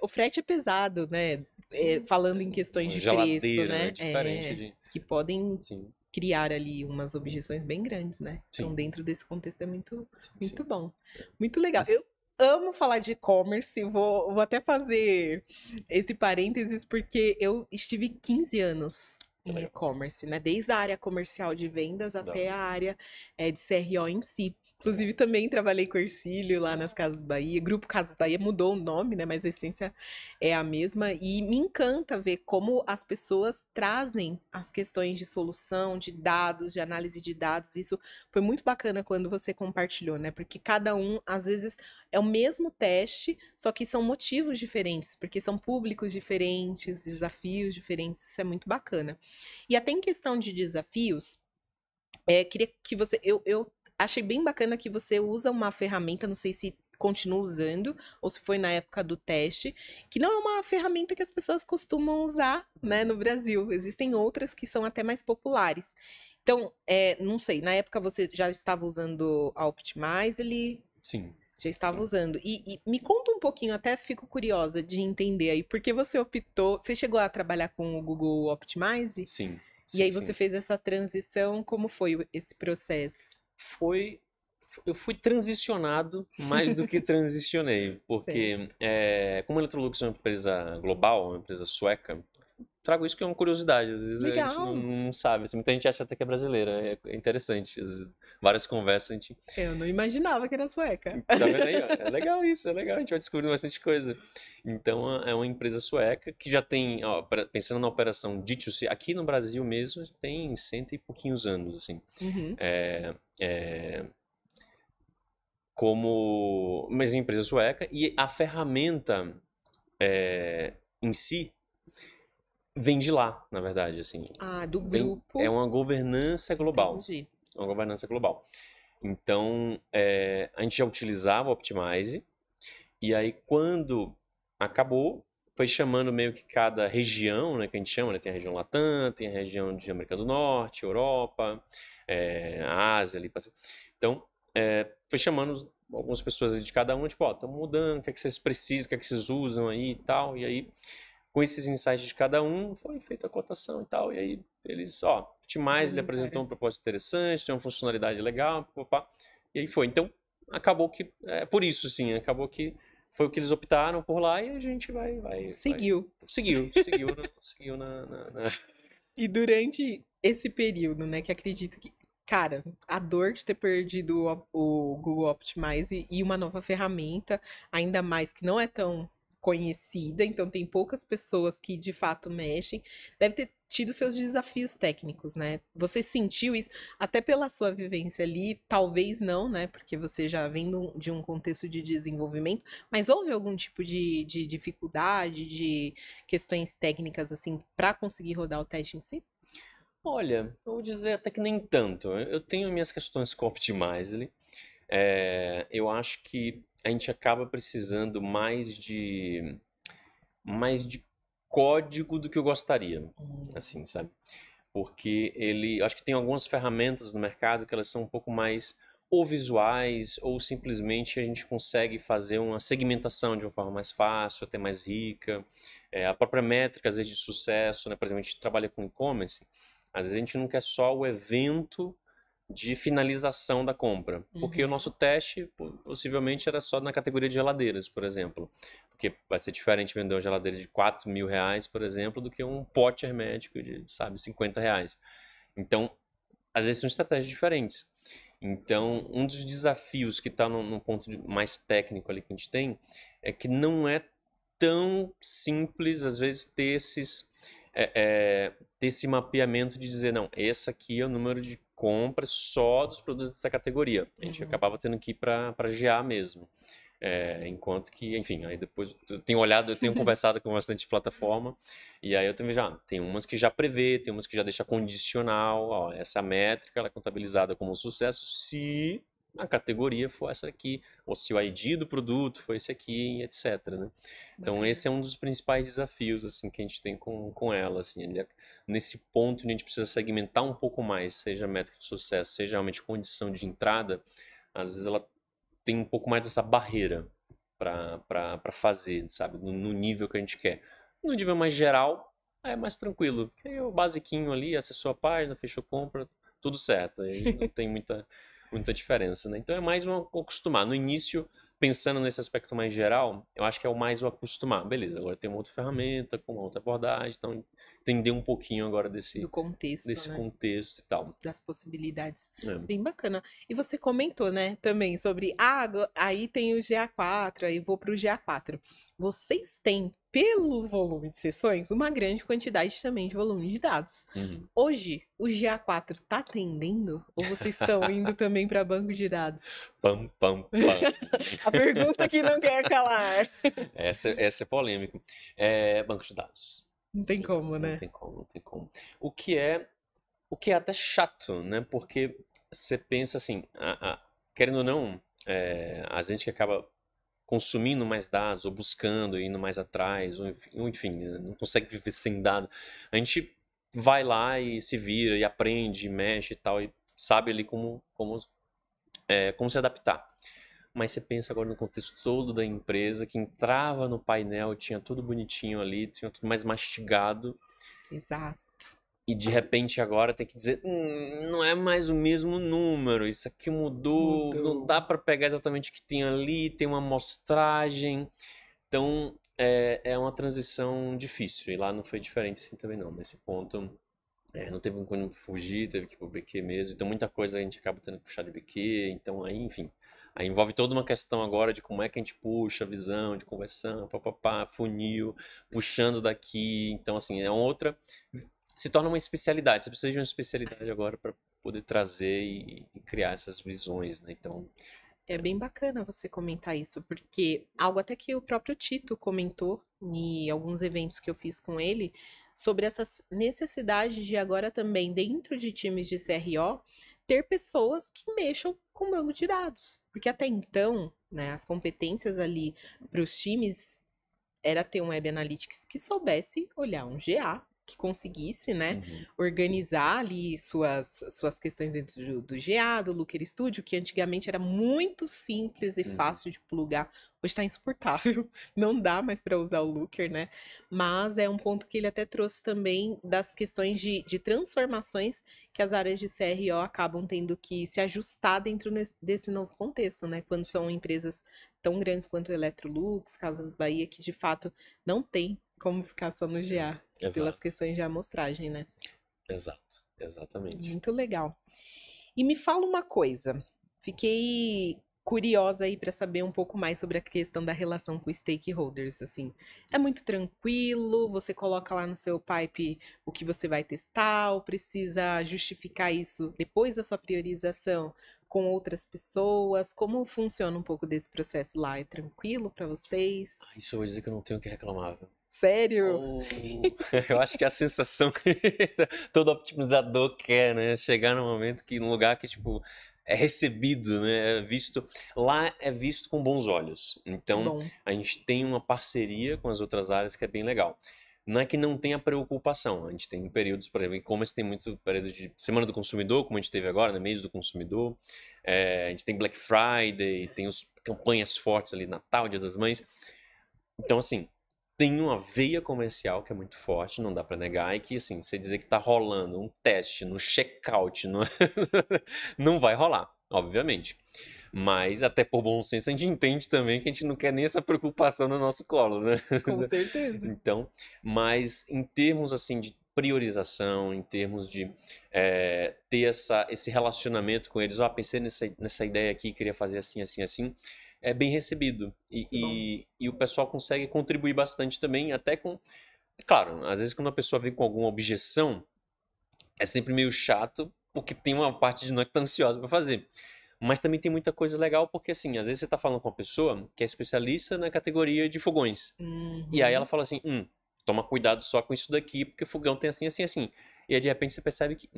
O frete é pesado, né? Sim. Falando em questões de preço, Geladeira, né? né? Diferente de... Que podem Sim, criar ali umas objeções bem grandes, né? Então, sim, dentro desse contexto é muito sim. bom. Muito legal. Eu amo falar de e-commerce, vou até fazer esse parênteses, porque eu estive 15 anos em Legal. e-commerce, né? Desde a área comercial de vendas até Da a área de CRO em si. Inclusive, também trabalhei com Ercílio lá nas Casas Bahia. Grupo Casas Bahia mudou o nome, né? Mas a essência é a mesma. E me encanta ver como as pessoas trazem as questões de solução, de dados, de análise de dados. Isso foi muito bacana quando você compartilhou, né? Porque cada um, às vezes, é o mesmo teste, só que são motivos diferentes, porque são públicos diferentes, desafios diferentes. Isso é muito bacana. E até em questão de desafios, queria que você. Eu achei bem bacana que você usa uma ferramenta, não sei se continua usando, ou se foi na época do teste, que não é uma ferramenta que as pessoas costumam usar, né, no Brasil. Existem outras que são até mais populares. Então, não sei, na época você já estava usando a Optimize, ele Sim. já estava Sim. usando. E me conta um pouquinho, até fico curiosa de entender aí, por que você optou. Você chegou a trabalhar com o Google Optimize? Sim. E aí você fez essa transição, como foi esse processo? Eu fui transicionado mais do que transicionei, porque como a Electrolux é uma empresa global, uma empresa sueca, trago isso que é uma curiosidade, às vezes a gente Legal. não sabe, assim, muita gente acha até que é brasileira, é interessante, às vezes, várias conversas a gente... Eu não imaginava que era sueca. Tá vendo aí? Ó? É legal isso, é legal, a gente vai descobrindo bastante coisa. Então é uma empresa sueca que já tem, ó, pensando na operação D2C, aqui no Brasil mesmo, tem 100 e pouquinhos anos, assim. Uhum. Mas empresa sueca, e a ferramenta em si vem de lá, na verdade, assim. Do grupo. É uma governança global. Entendi. É uma governança global. Então, a gente já utilizava o Optimize, e aí quando acabou, foi chamando meio que cada região, né, que a gente chama, né, tem a região Latam, tem a região de América do Norte, Europa, Ásia ali. Então, foi chamando algumas pessoas de cada um, tipo, ó, estamos mudando, o que é que vocês precisam, o que é que vocês usam aí e tal, e aí, com esses insights de cada um, foi feita a cotação e tal, e aí eles, ó, Optimize, ele apresentou uma proposta interessante, tem uma funcionalidade legal, papá, e aí foi. Então, acabou que, por isso, assim, acabou que foi o que eles optaram por lá e a gente Seguiu. Seguiu na... E durante esse período, né, que acredito que, cara, a dor de ter perdido o Google Optimize e uma nova ferramenta, ainda mais que não é tão conhecida, então tem poucas pessoas que de fato mexem, deve ter tido seus desafios técnicos, né? Você sentiu isso, até pela sua vivência ali, talvez não, né? Porque você já vem de um contexto de desenvolvimento, mas houve algum tipo de dificuldade, de questões técnicas, assim, para conseguir rodar o teste em si? Olha, eu vou dizer até que nem tanto. Eu tenho minhas questões com o Optimize. Eu acho que a gente acaba precisando mais de código do que eu gostaria, assim, sabe? Porque acho que tem algumas ferramentas no mercado que elas são um pouco mais ou visuais, ou simplesmente a gente consegue fazer uma segmentação de uma forma mais fácil, até mais rica. A própria métrica, às vezes, de sucesso, né? Por exemplo, a gente trabalha com e-commerce, às vezes a gente não quer só o evento de finalização da compra, porque o nosso teste possivelmente era só na categoria de geladeiras, por exemplo, porque vai ser diferente vender uma geladeira de R$ 4.000, por exemplo, do que um pote hermético de, sabe, R$ 50. Então, às vezes são estratégias diferentes. Então, um dos desafios que está num ponto mais técnico ali que a gente tem é que não é tão simples, às vezes, ter esse mapeamento de dizer, não, esse aqui é o número de compras só dos produtos dessa categoria. A gente acabava tendo que ir para GA mesmo. Enquanto que, enfim, aí depois eu tenho conversado com bastante plataforma, e aí eu também tem umas que já prevê, tem umas que já deixa condicional, ó, essa métrica ela é contabilizada como um sucesso se a categoria for essa aqui, ou se o ID do produto foi esse aqui, etc, né? Então esse é um dos principais desafios, assim, que a gente tem com ela, assim, nesse ponto a gente precisa segmentar um pouco mais, seja a métrica de sucesso, seja realmente condição de entrada, às vezes ela tem um pouco mais dessa barreira para fazer, sabe? No nível que a gente quer. No nível mais geral, é mais tranquilo. Porque aí o basiquinho ali, acessou a página, fechou compra, tudo certo. Aí não tem muita diferença, né? Então é mais um acostumar. No início, pensando nesse aspecto mais geral, eu acho que é o mais o acostumar. Beleza, agora tem uma outra ferramenta, com uma outra abordagem, então entender um pouquinho agora Do desse contexto, né? contexto e tal. Das possibilidades. É. Bem bacana. E você comentou, né, também sobre, aí tem o GA4, aí vou para o GA4. Vocês têm, pelo volume de sessões, uma grande quantidade também de volume de dados. Hoje, o GA4 tá atendendo? Ou vocês estão indo também para banco de dados? Pam, pam, pam. A pergunta que não quer calar. Essa é polêmica. Banco de dados. Não tem como, né? Não tem como, não tem como. O que é até chato, né? Porque você pensa assim, querendo ou não, a gente que acaba consumindo mais dados, ou buscando, indo mais atrás, ou enfim, não consegue viver sem dados. A gente vai lá e se vira, e aprende, e mexe e tal, e sabe ali como se adaptar. Mas você pensa agora no contexto todo da empresa, que entrava no painel, tinha tudo bonitinho ali, tinha tudo mais mastigado. Exato. E de repente agora tem que dizer, não é mais o mesmo número, isso aqui mudou. Não dá para pegar exatamente o que tem ali, tem uma amostragem. Então é uma transição difícil, e lá não foi diferente assim também não, nesse ponto. Não teve como fugir, teve que ir pro BQ mesmo, então muita coisa a gente acaba tendo que puxar de BQ, então aí, enfim. Aí envolve toda uma questão agora de como é que a gente puxa a visão, de conversão, papapá, funil, puxando daqui, então assim, se torna uma especialidade, você precisa de uma especialidade agora para poder trazer e criar essas visões, né? Então, É bem bacana você comentar isso, porque algo até que o próprio Tito comentou em alguns eventos que eu fiz com ele, sobre essa necessidade de agora também, dentro de times de CRO, ter pessoas que mexam com banco de dados. Porque até então, né, as competências ali para os times era ter um Web Analytics que soubesse olhar um GA, que conseguisse, né, organizar ali suas questões dentro do GA, do Looker Studio, que antigamente era muito simples e fácil de plugar. Hoje está insuportável, não dá mais para usar o Looker, né? Mas é um ponto que ele até trouxe também das questões de transformações que as áreas de CRO acabam tendo que se ajustar dentro desse novo contexto, né? Quando são empresas tão grandes quanto a Electrolux, Casas Bahia, que de fato não tem como ficar só no GA, pelas questões de amostragem, né? Exato, exatamente. Muito legal. E me fala uma coisa, fiquei curiosa aí para saber um pouco mais sobre a questão da relação com stakeholders, assim. É muito tranquilo, você coloca lá no seu pipe o que você vai testar, ou precisa justificar isso depois da sua priorização com outras pessoas? Como funciona um pouco desse processo lá? É tranquilo para vocês? Isso eu vou dizer que eu não tenho o que reclamar, viu? Sério? Eu acho que é a sensação que todo optimizador quer, né? Chegar num momento num lugar que, tipo, é recebido, né? Lá é visto com bons olhos. Então, a gente tem uma parceria com as outras áreas que é bem legal. não é que não tenha preocupação. A gente tem períodos, por exemplo, e-commerce tem muito período de Semana do Consumidor, como a gente teve agora, né? Mês do Consumidor. A gente tem Black Friday, tem as campanhas fortes ali, Natal, Dia das Mães. Então, assim, tem uma veia comercial que é muito forte, não dá pra negar, e que, assim, você dizer que tá rolando um teste no checkout, não, não vai rolar, obviamente. Mas, até por bom senso, a gente entende também que a gente não quer nem essa preocupação no nosso colo, né? Com certeza. Então, mas em termos, assim, de priorização, em termos de ter esse relacionamento com eles, pensei nessa ideia aqui, queria fazer assim, assim, assim, é bem recebido. E o pessoal consegue contribuir bastante também, até com... Claro, às vezes quando a pessoa vem com alguma objeção, é sempre meio chato, porque tem uma parte de nós que tá ansiosa para fazer. Mas também tem muita coisa legal, porque assim, às vezes você tá falando com uma pessoa que é especialista na categoria de fogões. E aí ela fala assim, toma cuidado só com isso daqui, porque fogão tem assim, assim, assim. E aí de repente você percebe que,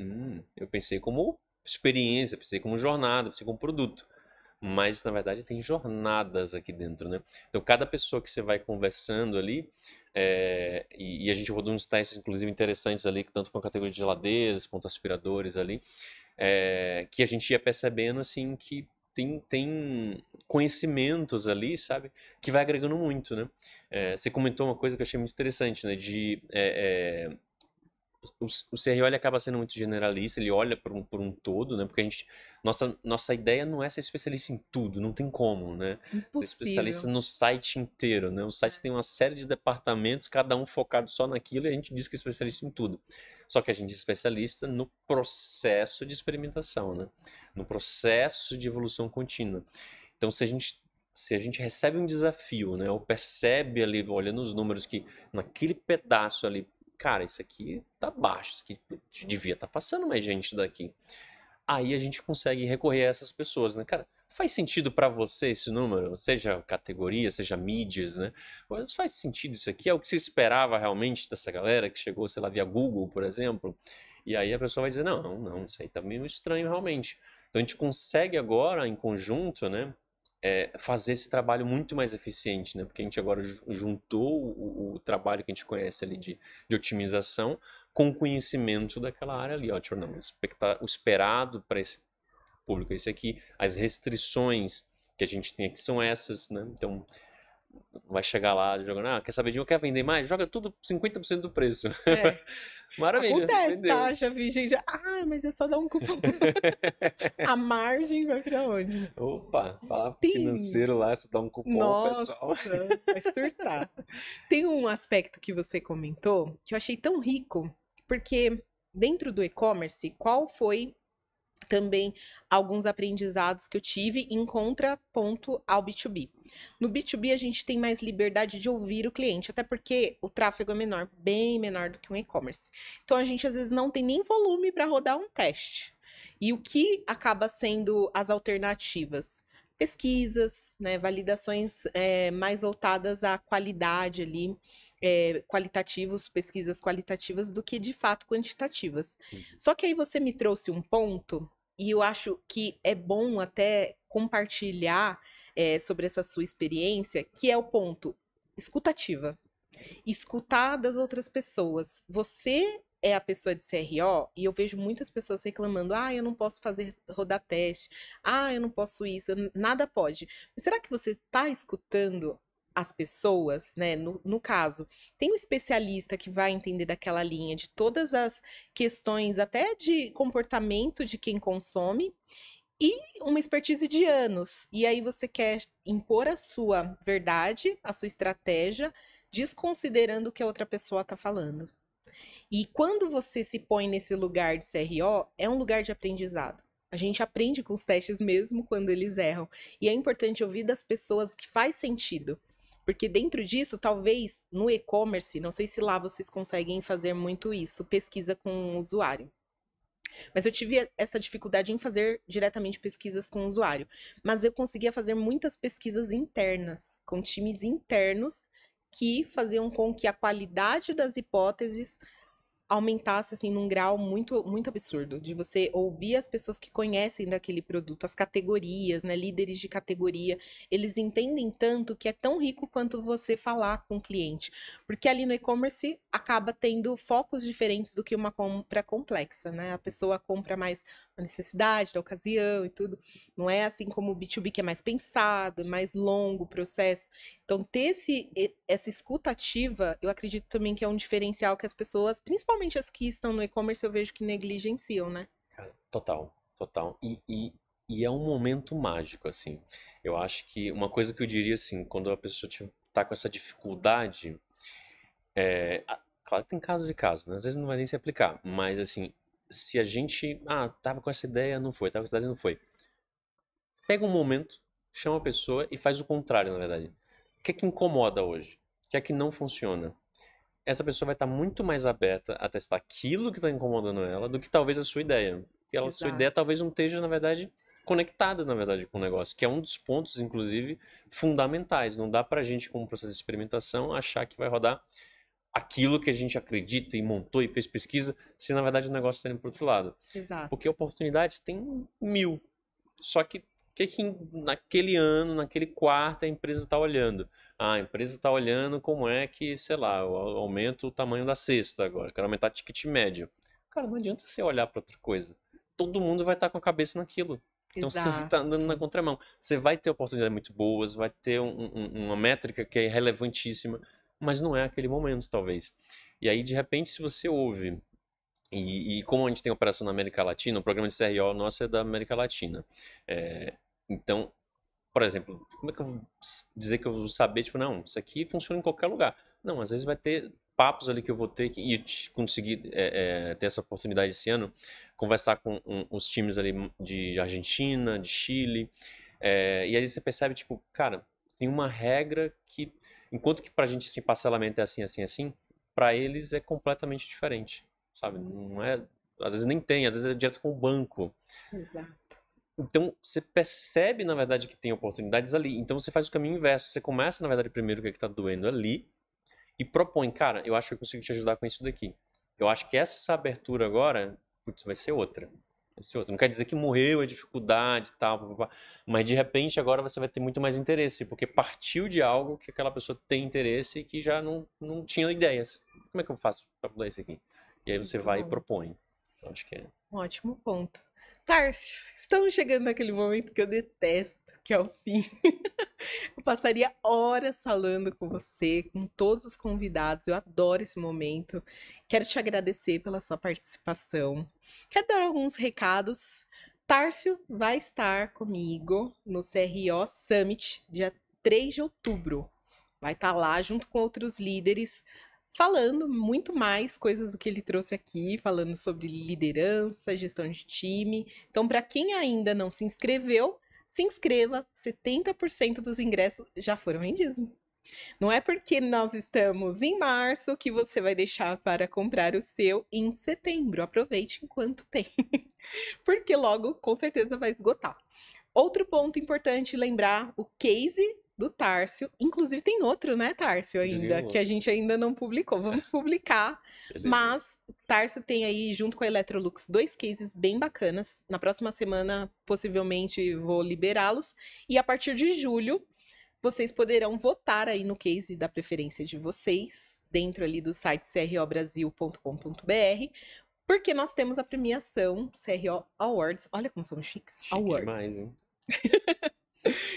eu pensei como experiência, pensei como jornada, pensei como produto. Mas na verdade tem jornadas aqui dentro, né? Então cada pessoa que você vai conversando ali, e a gente rodou uns testes inclusive interessantes ali, tanto com a categoria de geladeiras quanto aspiradores ali, que a gente ia percebendo assim que tem conhecimentos ali, sabe, que vai agregando muito, né? Você comentou uma coisa que eu achei muito interessante, né? O CRO ele acaba sendo muito generalista, ele olha por um todo, né? Porque nossa ideia não é ser especialista em tudo, não tem como, né? Ser especialista Impossível. no site inteiro, né? O site tem uma série de departamentos, cada um focado só naquilo, e a gente diz que é especialista em tudo. Só que a gente é especialista no processo de experimentação, né? No processo de evolução contínua. Então, se a gente recebe um desafio, né? Ou percebe ali, olhando os números, que naquele pedaço ali, cara, isso aqui tá baixo, isso aqui devia estar passando mais gente daqui. Aí a gente consegue recorrer a essas pessoas, né? Cara, faz sentido para você esse número? Seja categoria, seja mídias, né? Faz sentido isso aqui? É o que você esperava realmente dessa galera que chegou, sei lá, via Google, por exemplo? E aí a pessoa vai dizer, não, isso aí tá meio estranho realmente. Então a gente consegue agora, em conjunto, né? Fazer esse trabalho muito mais eficiente, né? Porque a gente agora juntou o trabalho que a gente conhece ali de otimização com o conhecimento daquela área ali. Ó, tipo, não, o esperado para esse público é esse aqui, as restrições que a gente tem aqui são essas, né? Então, vai chegar lá jogando, quer saber de um, quer vender mais? Joga tudo 50% do preço. É. Maravilha, Acontece, vendeu. tá? Já vi gente. Mas é só dar um cupom. A margem vai pra onde? Opa, fala pro Tem. financeiro lá, você dá um cupom, Nossa, pessoal. vai surtar. Tem um aspecto que você comentou que eu achei tão rico, porque dentro do e-commerce, qual foi também alguns aprendizados que eu tive em contraponto ao B2B. No B2B, a gente tem mais liberdade de ouvir o cliente, até porque o tráfego é menor, bem menor do que um e-commerce. Então, a gente às vezes não tem nem volume para rodar um teste. E o que acaba sendo as alternativas? Pesquisas, né, validações mais voltadas à qualidade ali, qualitativos, pesquisas qualitativas, do que de fato quantitativas. Só que aí você me trouxe um ponto, e eu acho que é bom até compartilhar sobre essa sua experiência, que é o ponto escutativa. Escutar das outras pessoas. Você é a pessoa de CRO, e eu vejo muitas pessoas reclamando: eu não posso rodar teste, eu não posso isso, nada pode. Mas será que você está escutando as pessoas, né? No caso, tem um especialista que vai entender daquela linha de todas as questões, até de comportamento de quem consome, e uma expertise de anos. E aí você quer impor a sua verdade, a sua estratégia, desconsiderando o que a outra pessoa está falando. E quando você se põe nesse lugar de CRO, é um lugar de aprendizado. A gente aprende com os testes mesmo quando eles erram. E é importante ouvir das pessoas o que faz sentido. Porque dentro disso, talvez no e-commerce, não sei se lá vocês conseguem fazer muito isso, pesquisa com o usuário. Mas eu tive essa dificuldade em fazer diretamente pesquisas com o usuário. Mas eu conseguia fazer muitas pesquisas internas, com times internos, que faziam com que a qualidade das hipóteses aumentasse, assim, num grau muito, muito absurdo, de você ouvir as pessoas que conhecem daquele produto, as categorias, né, líderes de categoria, eles entendem tanto que é tão rico quanto você falar com o cliente, porque ali no e-commerce acaba tendo focos diferentes do que uma compra complexa, né, a pessoa compra mais a necessidade da ocasião e tudo, não é assim como o B2B que é mais pensado, é mais longo o processo. Então, ter essa escuta ativa, eu acredito também que é um diferencial que as pessoas, principalmente as que estão no e-commerce, eu vejo que negligenciam, né? Cara, total, total. E é um momento mágico, assim. Eu acho que uma coisa que eu diria, assim, quando a pessoa tá com essa dificuldade, claro que tem casos e casos, né? Às vezes não vai nem se aplicar, mas, assim, se a gente, tava com essa ideia, não foi, tava com essa ideia, não foi. Pega um momento, chama a pessoa e faz o contrário, na verdade. O que é que incomoda hoje? O que é que não funciona? Essa pessoa vai estar muito mais aberta a testar aquilo que está incomodando ela do que talvez a sua ideia. Porque a sua ideia Exato. talvez não esteja, na verdade, conectada, na verdade, com o negócio, que é um dos pontos, inclusive, fundamentais. Não dá pra gente, como processo de experimentação, achar que vai rodar aquilo que a gente acredita e montou e fez pesquisa, se na verdade o negócio está indo para outro lado. Porque Exato. oportunidades tem mil. Só que o que que naquele ano, naquele quarto, a empresa está olhando? A empresa está olhando como é que, sei lá, eu aumento o tamanho da cesta agora, quero aumentar o ticket médio. Cara, não adianta você olhar para outra coisa. Todo mundo vai estar com a cabeça naquilo. Então você vai estar andando na Exato. contramão. Você vai ter oportunidades muito boas, vai ter uma métrica que é relevantíssima, mas não é aquele momento, talvez. E aí, de repente, se você ouve e como a gente tem operação na América Latina, o programa de CRO nosso é da América Latina. Então, por exemplo, como é que eu vou dizer que eu vou saber, tipo, não, isso aqui funciona em qualquer lugar. Não, às vezes vai ter papos ali que eu vou ter que, e conseguir ter essa oportunidade esse ano, conversar com os times ali de Argentina, de Chile, e aí você percebe, tipo, cara, tem uma regra que, enquanto que pra gente, assim, parcelamento é assim, assim, assim, pra eles é completamente diferente, sabe? Não é, às vezes nem tem, às vezes é direto com o banco. Exato. Então, você percebe, na verdade, que tem oportunidades ali. Então, você faz o caminho inverso. Você começa, na verdade, primeiro o que está doendo ali e propõe, cara, eu acho que eu consigo te ajudar com isso daqui. Eu acho que essa abertura agora, putz, vai ser outra. Vai ser outra. Não quer dizer que morreu a dificuldade e tal, papapá, mas de repente agora você vai ter muito mais interesse, porque partiu de algo que aquela pessoa tem interesse e que já não tinha ideias. Como é que eu faço para mudar isso aqui? E aí você Muito vai e bom. propõe. Eu acho que é. Um ótimo ponto. Tárcio, estamos chegando naquele momento que eu detesto, que é o fim. Eu passaria horas falando com você, com todos os convidados. Eu adoro esse momento. Quero te agradecer pela sua participação. Quero dar alguns recados. Tárcio vai estar comigo no CRO Summit, dia 3 de outubro. Vai estar lá junto com outros líderes, falando muito mais coisas do que ele trouxe aqui, falando sobre liderança, gestão de time. Então, para quem ainda não se inscreva, 70% dos ingressos já foram vendidos. Não é porque nós estamos em março que você vai deixar para comprar o seu em setembro. Aproveite enquanto tem, porque logo com certeza vai esgotar. Outro ponto importante lembrar, o case do Tárcio, inclusive tem outro, né, Tárcio, Joguei ainda, o que a outro. gente ainda não publicou. Vamos publicar, Beleza. mas o Tárcio tem aí, junto com a Electrolux, dois cases bem bacanas. Na próxima semana, possivelmente, vou liberá-los. E a partir de julho, vocês poderão votar aí no case da preferência de vocês, dentro ali do site crobrasil.com.br, porque nós temos a premiação CRO Awards. Olha como somos chiques. Chique Awards. demais, hein?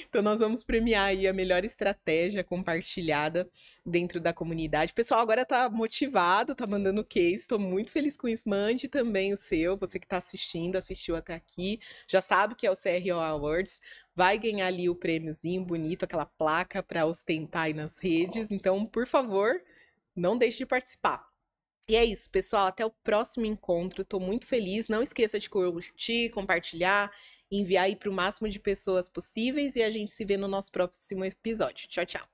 Então, nós vamos premiar aí a melhor estratégia compartilhada dentro da comunidade. O pessoal agora tá motivado, tá mandando case. Tô muito feliz com isso. Mande também o seu, você que tá assistindo, assistiu até aqui. Já sabe que é o CRO Awards. Vai ganhar ali o prêmiozinho bonito, aquela placa para ostentar aí nas redes. Então, por favor, não deixe de participar. E é isso, pessoal. Até o próximo encontro. Tô muito feliz. Não esqueça de curtir, compartilhar, enviar aí para o máximo de pessoas possíveis. E a gente se vê no nosso próximo episódio. Tchau, tchau.